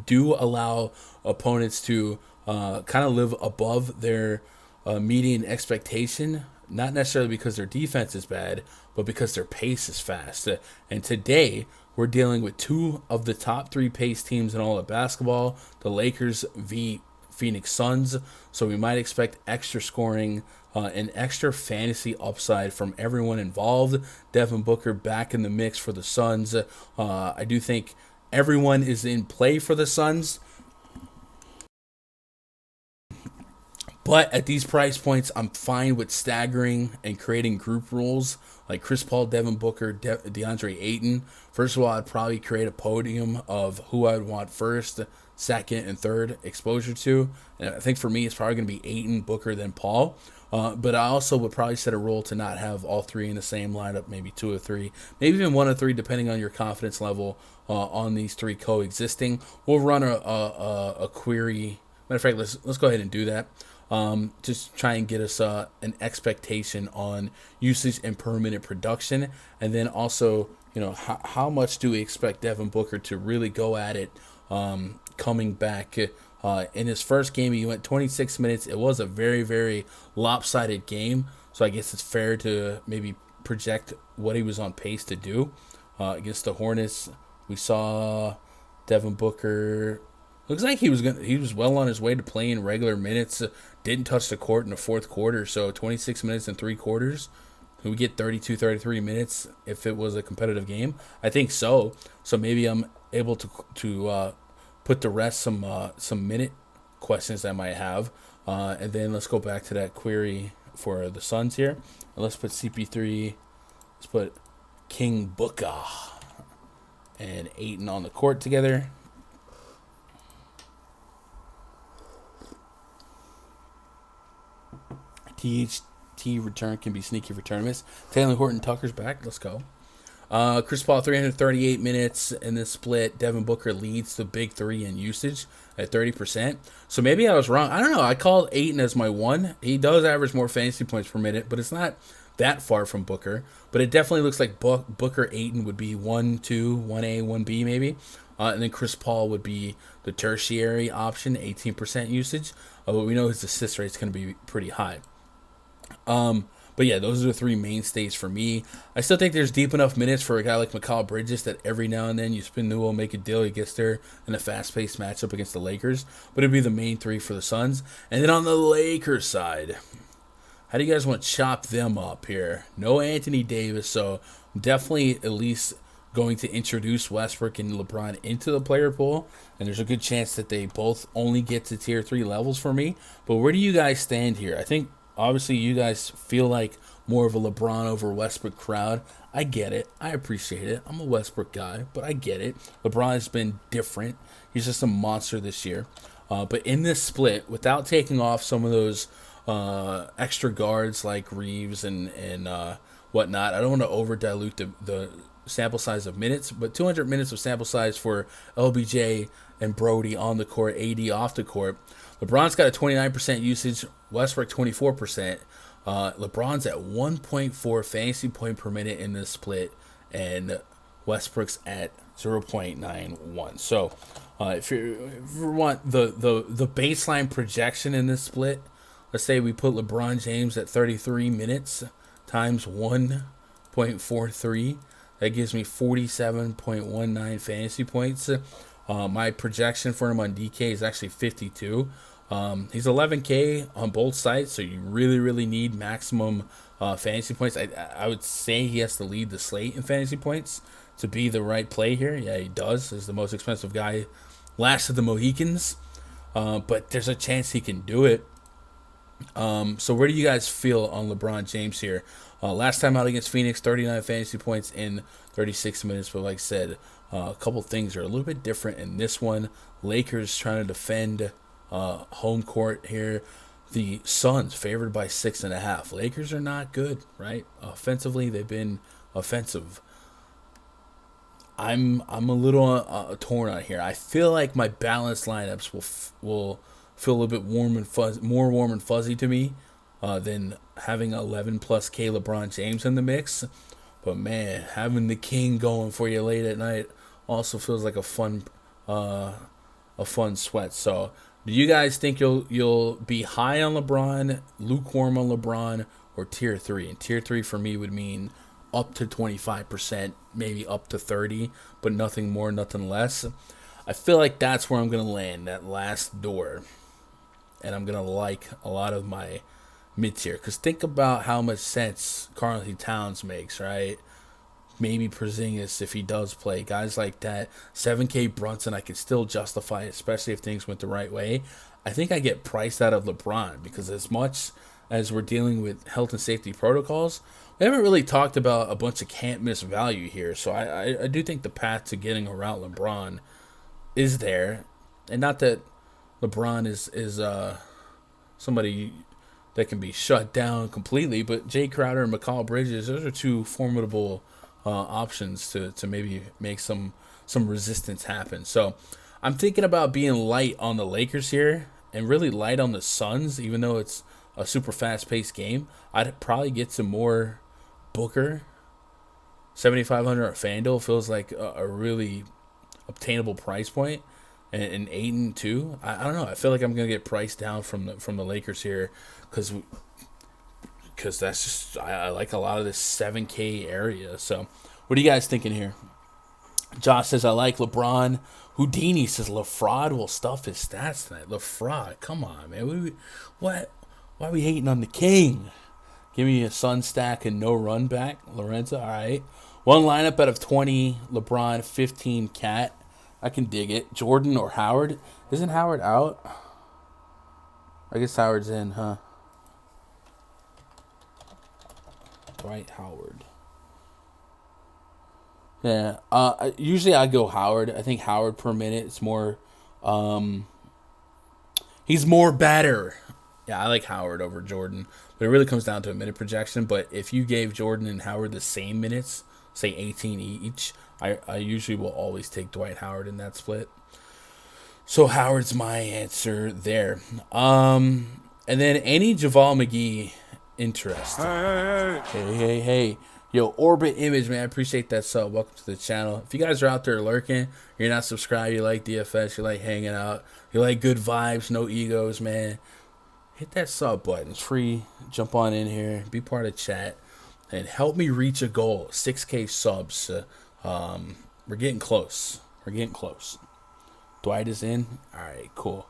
do allow opponents to kind of live above their median expectation. Not necessarily because their defense is bad, but because their pace is fast. And today, we're dealing with two of the top three pace teams in all of basketball, the Lakers v. Phoenix Suns. So we might expect extra scoring and extra fantasy upside from everyone involved. Devin Booker back in the mix for the Suns. I do think everyone is in play for the Suns. But at these price points, I'm fine with staggering and creating group rules like Chris Paul, Devin Booker, DeAndre Ayton. First of all, I'd probably create a podium of who I'd want first, second, and third exposure to. And I think for me, it's probably going to be Ayton, Booker, then Paul. But I also would probably set a rule to not have all three in the same lineup, maybe two or three, maybe even one or three, depending on your confidence level on these three coexisting. We'll run a query. Matter of fact, let's go ahead and do that. Just try and get us an expectation on usage and per minute production, and then also, how much do we expect Devin Booker to really go at it coming back? In his first game, he went 26 minutes. It was a very, very lopsided game, so I guess it's fair to maybe project what he was on pace to do. Against the Hornets, we saw Devin Booker. Looks like he was well on his way to playing regular minutes. Didn't touch the court in the fourth quarter, so 26 minutes and 3 quarters. Can we get 32, 33 minutes if it was a competitive game? I think so. So maybe I'm able to put to rest some minute questions I might have. And then let's go back to that query for the Suns here. And let's put CP3. Let's put King Booker and Ayton on the court together. THT return can be sneaky for tournaments. Taylor Horton Tucker's back. Let's go. Chris Paul, 338 minutes in this split. Devin Booker leads the big three in usage at 30%. So maybe I was wrong. I don't know. I called Ayton as my one. He does average more fantasy points per minute, but it's not that far from Booker. But it definitely looks like Booker Ayton would be 1, 2, 1A, 1B maybe. And then Chris Paul would be the tertiary option, 18% usage. But we know his assist rate is going to be pretty high. But yeah, those are the three mainstays for me. I still think there's deep enough minutes for a guy like Mikal Bridges that every now and then you spin the wheel, make a deal, he gets there in a fast-paced matchup against the Lakers. But it'd be the main three for the Suns. And then on the Lakers side, how do you guys want to chop them up here? No Anthony Davis, so definitely at least going to introduce Westbrook and LeBron into the player pool. And there's a good chance that they both only get to tier 3 levels for me. But where do you guys stand here? I think obviously you guys feel like more of a LeBron over Westbrook crowd. I get it. I appreciate it. I'm a Westbrook guy, but I get it. LeBron has been different. He's just a monster this year. But in this split, without taking off some of those extra guards like Reeves and whatnot, I don't want to over dilute the sample size of minutes, but 200 minutes of sample size for LBJ and Brody on the court, AD off the court. LeBron's got a 29% usage, Westbrook 24%. LeBron's at 1.4 fantasy point per minute in this split, and Westbrook's at 0.91. So if you want the baseline projection in this split, let's say we put LeBron James at 33 minutes times 1.43. That gives me 47.19 fantasy points. My projection for him on DK is actually 52. He's 11K on both sides, so you really, really need maximum fantasy points. I would say he has to lead the slate in fantasy points to be the right play here. Yeah, he does. He's the most expensive guy, last of the Mohicans. But there's a chance he can do it. So where do you guys feel on LeBron James here? Last time out against Phoenix, 39 fantasy points in 36 minutes. But like I said, a couple things are a little bit different in this one. Lakers trying to defend home court here. The Suns favored by 6.5. Lakers are not good, right? Offensively, they've been offensive. I'm a little torn on here. I feel like my balanced lineups will feel a little bit more warm and fuzzy to me than having 11 plus K LeBron James in the mix. But man, having the king going for you late at night also feels like a fun sweat. So, do you guys think you'll be high on LeBron, lukewarm on LeBron, or tier 3? And tier 3 for me would mean up to 25%, maybe up to 30%, but nothing more, nothing less. I feel like that's where I'm going to land, that last door. And I'm going to like a lot of my mid-tier. Because think about how much sense Karl-Anthony Towns makes, right? Maybe Porzingis if he does play. Guys like that. 7K Brunson, I can still justify it, especially if things went the right way. I think I get priced out of LeBron because as much as we're dealing with health and safety protocols, we haven't really talked about a bunch of can't-miss value here. So I do think the path to getting around LeBron is there. And not that LeBron is somebody that can be shut down completely, but Jay Crowder and Mikal Bridges, those are two formidable options to maybe make some resistance happen. So I'm thinking about being light on the Lakers here and really light on the Suns, even though it's a super fast-paced game. I'd probably get some more Booker. 7,500 at Fanduel feels like a really obtainable price point. And Ayton too. I don't know. I feel like I'm gonna get priced down from the Lakers here because that's just I like a lot of this 7K area. So, what are you guys thinking here? Josh says I like LeBron. Houdini says LaFraud will stuff his stats tonight. LaFraud, come on, man. Why are we hating on the king? Give me a Sun stack and no run back. Lorenzo, all right. One lineup out of 20. LeBron, 15 Cat. I can dig it. Jordan or Howard. Isn't Howard out? I guess Howard's in, huh? Dwight Howard. Yeah. Usually I go Howard. I think Howard per minute is more. He's more better. Yeah, I like Howard over Jordan, but it really comes down to a minute projection. But if you gave Jordan and Howard the same minutes, say 18 each, I usually will always take Dwight Howard in that split. So Howard's my answer there. And then any Javal McGee interest. Hey. Yo, Orbit Image, man, I appreciate that sub. Welcome to the channel. If you guys are out there lurking, you're not subscribed, you like DFS, you like hanging out, you like good vibes, no egos, man, hit that sub button. It's free. Jump on in here, be part of chat, and help me reach a goal. 6K subs. We're getting close. Dwight is in. All right, cool.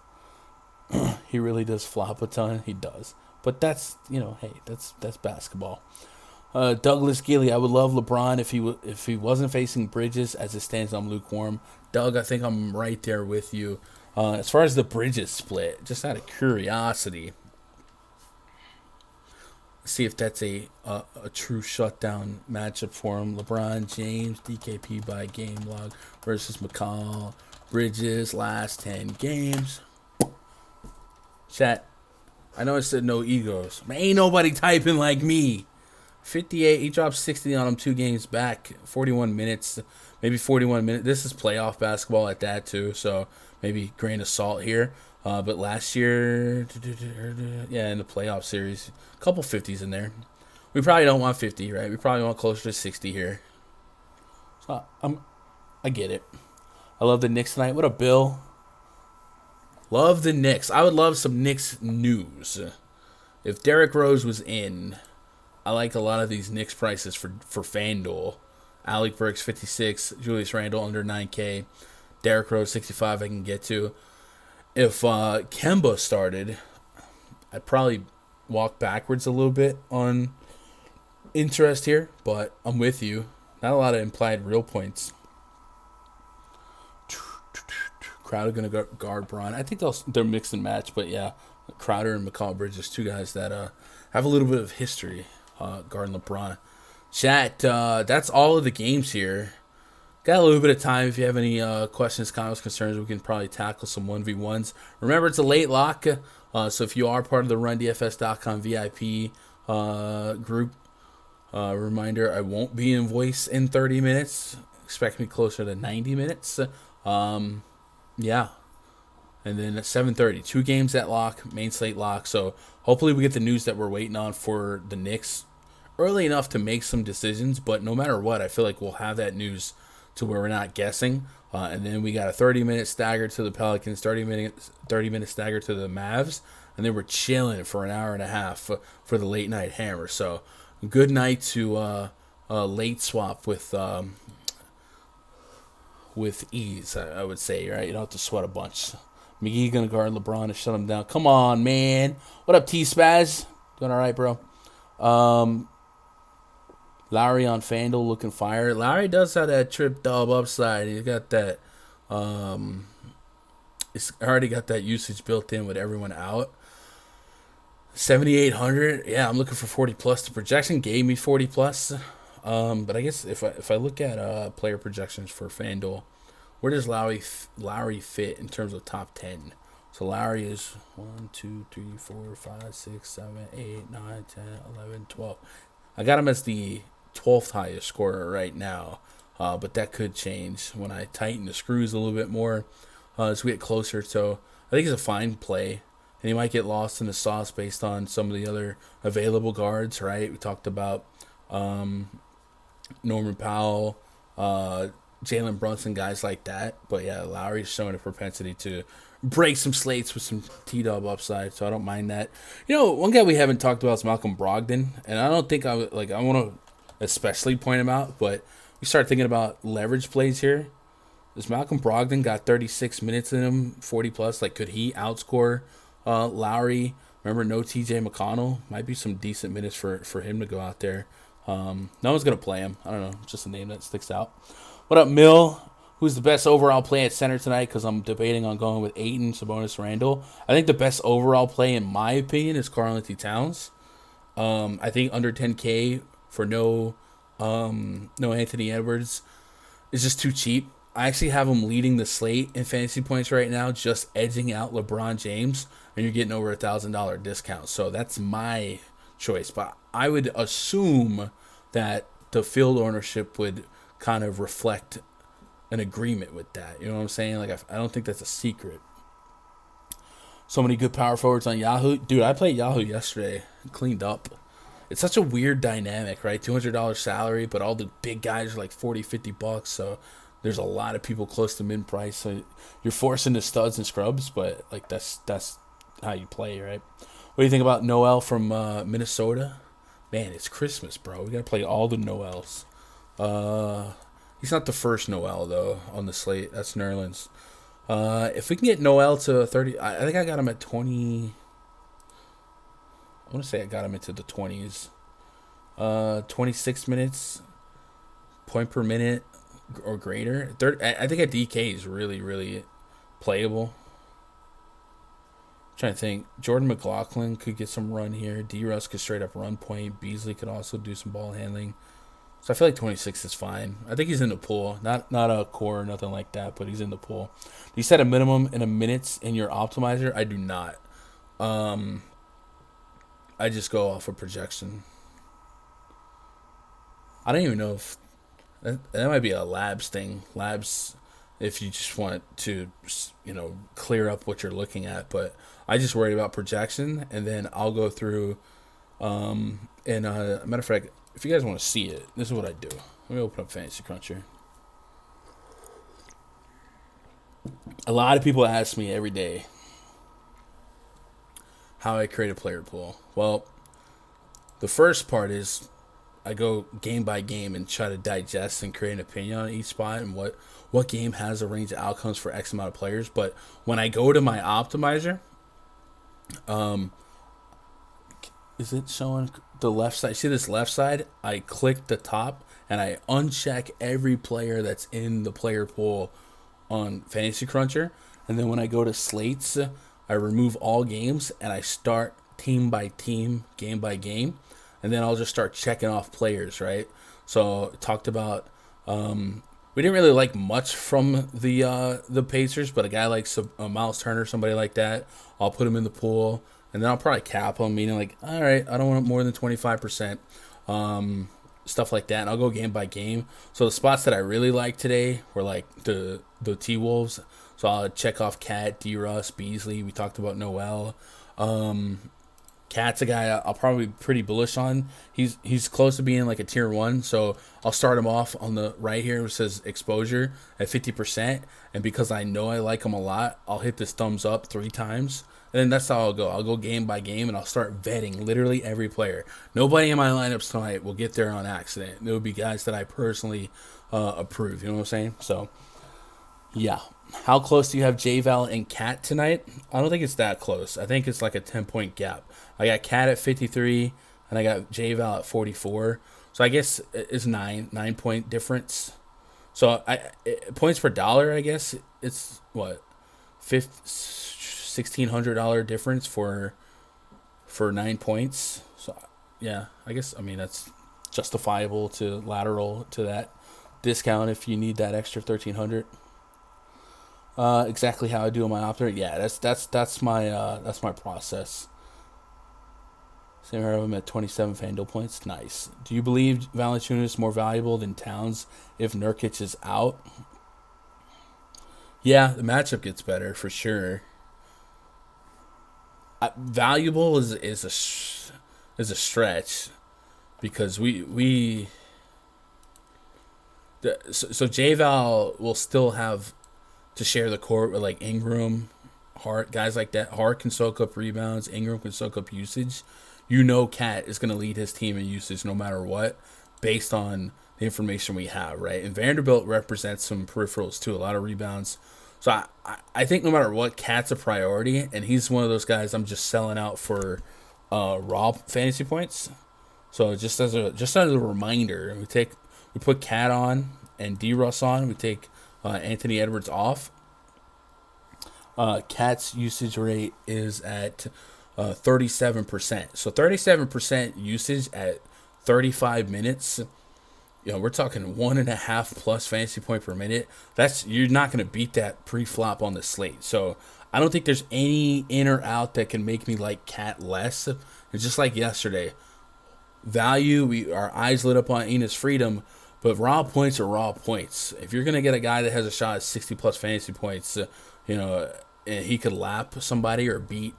He really does flop a ton. He does. But that's, hey, that's basketball. Douglas Gilly, I would love LeBron if he wasn't facing Bridges. As it stands, I'm lukewarm. Doug, I think I'm right there with you. As far as the Bridges split, just out of curiosity, see if that's a true shutdown matchup for him. LeBron James, DKP by game log versus McCall. Bridges, last 10 games. Chat, I know I said no egos. Man, ain't nobody typing like me. 58, he dropped 60 on him 2 games back. 41 minutes, maybe 41 minutes. This is playoff basketball at that too, so maybe grain of salt here. But last year, yeah, in the playoff series, a couple 50s in there. We probably don't want 50, right? We probably want closer to 60 here. So I get it. I love the Knicks tonight. What up, Bill? Love the Knicks. I would love some Knicks news. If Derrick Rose was in, I like a lot of these Knicks prices for Fanduel. Alec Burks 56, Julius Randle under 9K, Derrick Rose 65 I can get to. If Kemba started, I'd probably walk backwards a little bit on interest here, but I'm with you. Not a lot of implied real points. Crowder going to guard Braun. I think they're mix and match, but yeah, Crowder and McCall Bridges, 2 guys that have a little bit of history. Guarding LeBron. Chat, that's all of the games here. Got a little bit of time. If you have any questions, comments, concerns, we can probably tackle some 1v1s. Remember, it's a late lock, so if you are part of the RunDFS.com VIP group, reminder, I won't be in voice in 30 minutes. Expect me closer to 90 minutes. Yeah. And then at 7:30, 2 games at lock, main slate lock. So hopefully we get the news that we're waiting on for the Knicks early enough to make some decisions. But no matter what, I feel like we'll have that news to where we're not guessing. And then we got a 30-minute stagger to the Pelicans, 30-minute stagger to the Mavs. And then we're chilling for an hour and a half for the late night hammer. So good night to late swap with ease, I would say, right? You don't have to sweat a bunch. McGee gonna guard LeBron and shut him down. Come on, man. What up, T-Spaz? Doing all right, bro? Lowry on Fanduel looking fire. Lowry does have that trip dub upside. He's got that. It's already got that usage built in with everyone out. 7,800. Yeah, I'm looking for 40 plus. The projection gave me 40 plus. But I guess if I look at player projections for Fanduel, where does Lowry fit in terms of top 10? So Lowry is 1, 2, 3, 4, 5, 6, 7, 8, 9, 10, 11, 12. I got him as the 12th highest scorer right now, but that could change when I tighten the screws a little bit more as we get closer. So I think it's a fine play, and he might get lost in the sauce based on some of the other available guards, right? We talked about Norman Powell, Jalen Brunson, guys like that. But yeah, Lowry's showing a propensity to break some slates with some T-dub upside, so I don't mind that. One guy we haven't talked about is Malcolm Brogdon, and I don't think I want to especially point him out, but we start thinking about leverage plays here. Does Malcolm Brogdon got 36 minutes in him, 40 plus? Like, could he outscore Lowry? Remember, no TJ McConnell. Might be some decent minutes for him to go out there. No one's going to play him. I don't know. Just a name that sticks out. What up, Mill? Who's the best overall play at center tonight? Because I'm debating on going with Ayton, Sabonis, Randall. I think the best overall play, in my opinion, is Karl-Anthony Towns. I think under 10K for no Anthony Edwards is just too cheap. I actually have him leading the slate in fantasy points right now, just edging out LeBron James, and you're getting over $1,000 discount. So that's my choice. But I would assume that the field ownership would kind of reflect an agreement with that. You know what I'm saying? Like, I don't think that's a secret. So many good power forwards on Yahoo. Dude, I played Yahoo yesterday. Cleaned up. It's such a weird dynamic, right? $200 salary, but all the big guys are like 40, 50 bucks. So there's a lot of people close to mid price. So you're forcing the studs and scrubs, but like that's how you play, right? What do you think about Noel from Minnesota? Man, it's Christmas, bro. We got to play all the Noels. He's not the first Noel, though, on the slate. That's Nerlens. If we can get Noel to 30, I think I got him at 20. I want to say I got him into the 20s. 26 minutes, point per minute or greater. I think a DK is really, really playable. I'm trying to think. Jordan McLaughlin could get some run here. D-Russ could straight up run point. Beasley could also do some ball handling. So I feel like 26 is fine. I think he's in the pool. Not a core or nothing like that, but he's in the pool. Do you set a minimum in a minutes in your optimizer? I do not. I just go off of projection. I don't even know if that might be a labs thing. Labs, if you just want to, clear up what you're looking at. But I just worry about projection, and then I'll go through. Matter of fact, if you guys want to see it, this is what I do. Let me open up Fantasy Cruncher. A lot of people ask me every day how I create a player pool. Well, the first part is I go game by game and try to digest and create an opinion on each spot and what game has a range of outcomes for X amount of players. But when I go to my optimizer, is it showing the left side? See this left side? I click the top and I uncheck every player that's in the player pool on Fantasy Cruncher. And then when I go to slates, I remove all games and I start team by team, game by game. And then I'll just start checking off players, right? So talked about we didn't really like much from the Pacers, but a guy like Miles Turner, somebody like that, I'll put him in the pool. And then I'll probably cap him, meaning like, all right, I don't want more than 25%, stuff like that. And I'll go game by game. So the spots that I really like today were like the T-Wolves. So I'll check off Cat, D-Russ, Beasley. We talked about Noel. Cat's a guy I'll probably be pretty bullish on. He's close to being like a tier 1. So I'll start him off on the right here, which says exposure at 50%. And because I know I like him a lot, I'll hit this thumbs up 3 times. And then that's how I'll go. I'll go game by game, and I'll start vetting literally every player. Nobody in my lineups tonight will get there on accident. There will be guys that I personally approve. You know what I'm saying? So, yeah. How close do you have J-Val and Cat tonight? I don't think it's that close. I think it's like a 10-point gap. I got Cat at 53, and I got J-Val at 44. So I guess it's 9-point difference. So points per dollar, I guess it's what, $1,600 difference for 9 points. So yeah, I guess that's justifiable to lateral to that discount if you need that extra $1,300. Exactly how I do on my opter. Yeah, that's my process. Same here, I'm at 27 Fanduel points. Nice. Do you believe Valanciunas is more valuable than Towns if Nurkic is out? Yeah, the matchup gets better for sure. Valuable is a stretch because so J-Val will still have to share the court with like Ingram, Hart, guys like that. Hart can soak up rebounds. Ingram can soak up usage. Cat is going to lead his team in usage no matter what, based on the information we have, right? And Vanderbilt represents some peripherals too, a lot of rebounds. So I think no matter what, Cat's a priority, and he's one of those guys I'm just selling out for raw fantasy points. So just as a reminder, we put Cat on and D-Russ on. We take Anthony Edwards off. Cat's usage rate is at 37%. So 37% usage at 35 minutes we're talking 1.5 plus fantasy point per minute. You're not going to beat that pre-flop on the slate. So I don't think there's any in or out that can make me like Cat less. It's just like yesterday. Value, our eyes lit up on Enos Freedom, but raw points are raw points. If you're going to get a guy that has a shot at 60 plus fantasy points, and he could lap somebody or beat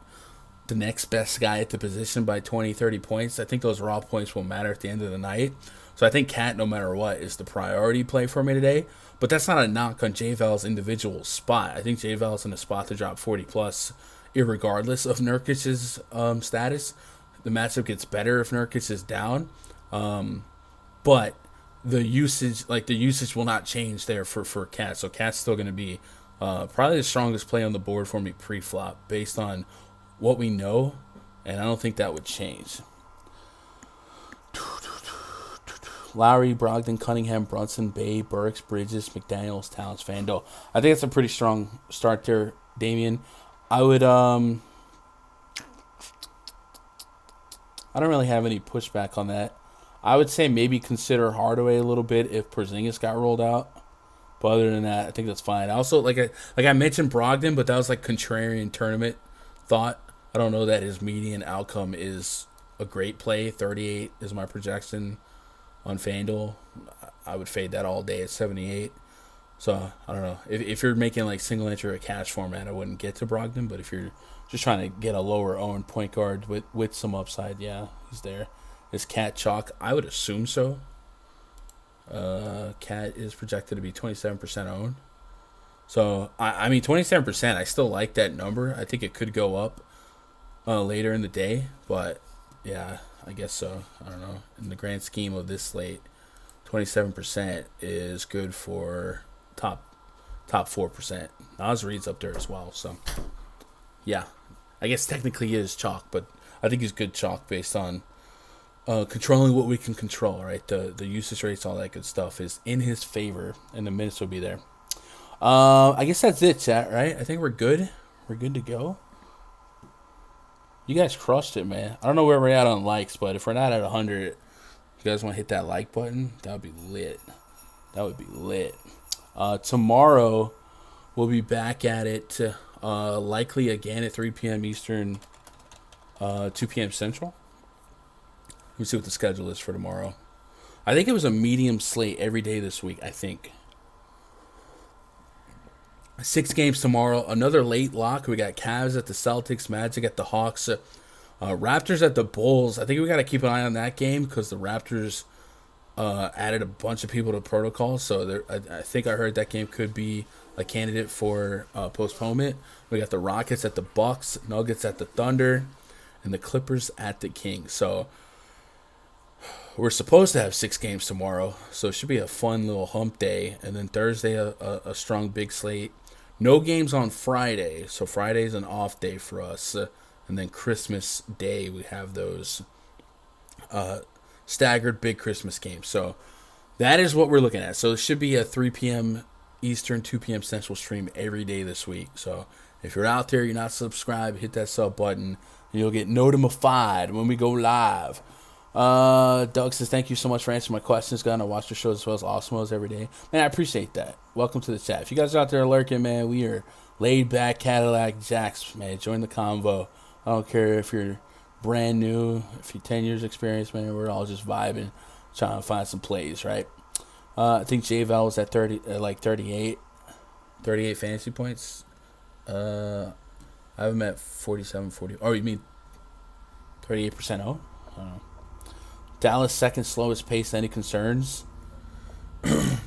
the next best guy at the position by 20, 30 points, I think those raw points will matter at the end of the night. So I think Cat, no matter what, is the priority play for me today. But that's not a knock on JVal's individual spot. I think JVal's in a spot to drop 40 plus, irregardless of Nurkic's status. The matchup gets better if Nurkic is down, but the usage will not change there for Cat. So Cat's still going to be probably the strongest play on the board for me pre-flop based on what we know, and I don't think that would change. Lowry, Brogdon, Cunningham, Brunson, Bay, Burks, Bridges, McDaniels, Towns, Fanduel. I think that's a pretty strong start there, Damian. I would I don't really have any pushback on that. I would say maybe consider Hardaway a little bit if Porzingis got rolled out. But other than that, I think that's fine. Also, like I mentioned Brogdon, but that was like contrarian tournament thought. I don't know that his median outcome is a great play. 38 is my projection on FanDuel. I would fade that all day at 78. So, I don't know. If you're making like single entry or cash format, I wouldn't get to Brogdon. But if you're just trying to get a lower owned point guard with some upside, yeah, he's there. Is Cat chalk? I would assume so. Cat is projected to be 27% owned. So, I mean, 27%, I still like that number. I think it could go up later in the day. But, yeah, I guess so. I don't know. In the grand scheme of this slate, 27% is good for top 4%. Nas Reed's up there as well. So, yeah. I guess technically he is chalk, but I think he's good chalk based on controlling what we can control, right? The usage rates, all that good stuff is in his favor, and the minutes will be there. I guess that's it, chat, right? I think we're good. We're good to go. You guys crushed it, man. I don't know where we're at on likes, but if we're not at 100, if you guys want to hit that like button, that would be lit. That would be lit. Tomorrow, we'll be back at it, likely again at 3 p.m. Eastern, 2 p.m. Central. Let me see what the schedule is for tomorrow. I think it was a medium slate every day this week, I think. 6 games tomorrow. Another late lock. We got Cavs at the Celtics, Magic at the Hawks, Raptors at the Bulls. I think we got to keep an eye on that game because the Raptors added a bunch of people to protocol. So I think I heard that game could be a candidate for postponement. We got the Rockets at the Bucks, Nuggets at the Thunder, and the Clippers at the Kings. So we're supposed to have 6 games tomorrow, so it should be a fun little hump day. And then Thursday, a strong big slate. No games on Friday, so Friday's an off day for us. And then Christmas Day, we have those staggered big Christmas games. So that is what we're looking at. So it should be a 3 p.m. Eastern, 2 p.m. Central stream every day this week. So if you're out there, you're not subscribed, hit that sub button, and you'll get notified when we go live. Doug says, thank you so much for answering my questions, guys. I watch the shows as well as Osmos every day. Man, I appreciate that. Welcome to the chat. If you guys are out there lurking, man, we are laid back Cadillac Jacks, man. Join the convo. I don't care if you're brand new, if you're 10 years experience, man. We're all just vibing, trying to find some plays, right? I think JVal was at 38 fantasy points. I have him at 47, 40. Oh, you mean 38% owned? I don't know. Dallas second slowest pace. Any concerns? I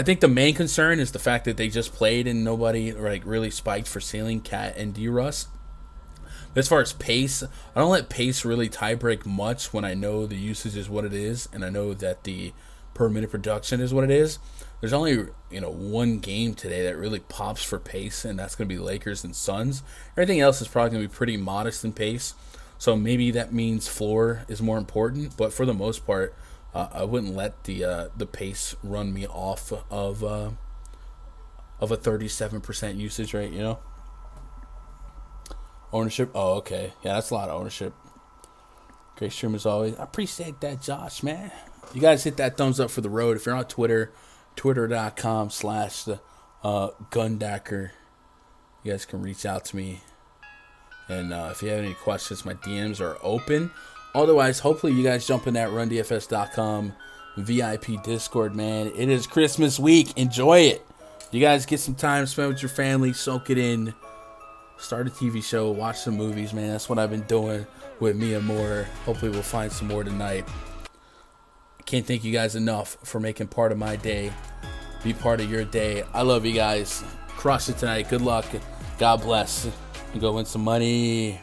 think the main concern is the fact that they just played and nobody really spiked for ceiling Cat and D-Russ. But as far as pace, I don't let pace really tie break much when I know the usage is what it is and I know that the per minute production is what it is. There's only one game today that really pops for pace, and that's going to be Lakers and Suns. Everything else is probably going to be pretty modest in pace. So maybe that means floor is more important, but for the most part, I wouldn't let the pace run me off of a 37% usage rate. Ownership. Oh, okay. Yeah, that's a lot of ownership. Great stream as always. I appreciate that, Josh, man. You guys hit that thumbs up for the road. If you're on Twitter, twitter.com/gundacker. You guys can reach out to me. And if you have any questions, my DMs are open. Otherwise, hopefully you guys jump in that rundfs.com VIP Discord, man. It is Christmas week. Enjoy it. You guys get some time spent with your family. Soak it in. Start a TV show. Watch some movies, man. That's what I've been doing with Mia Moore. Hopefully we'll find some more tonight. I can't thank you guys enough for making part of my day. Be part of your day. I love you guys. Crush it tonight. Good luck. God bless. And go win some money.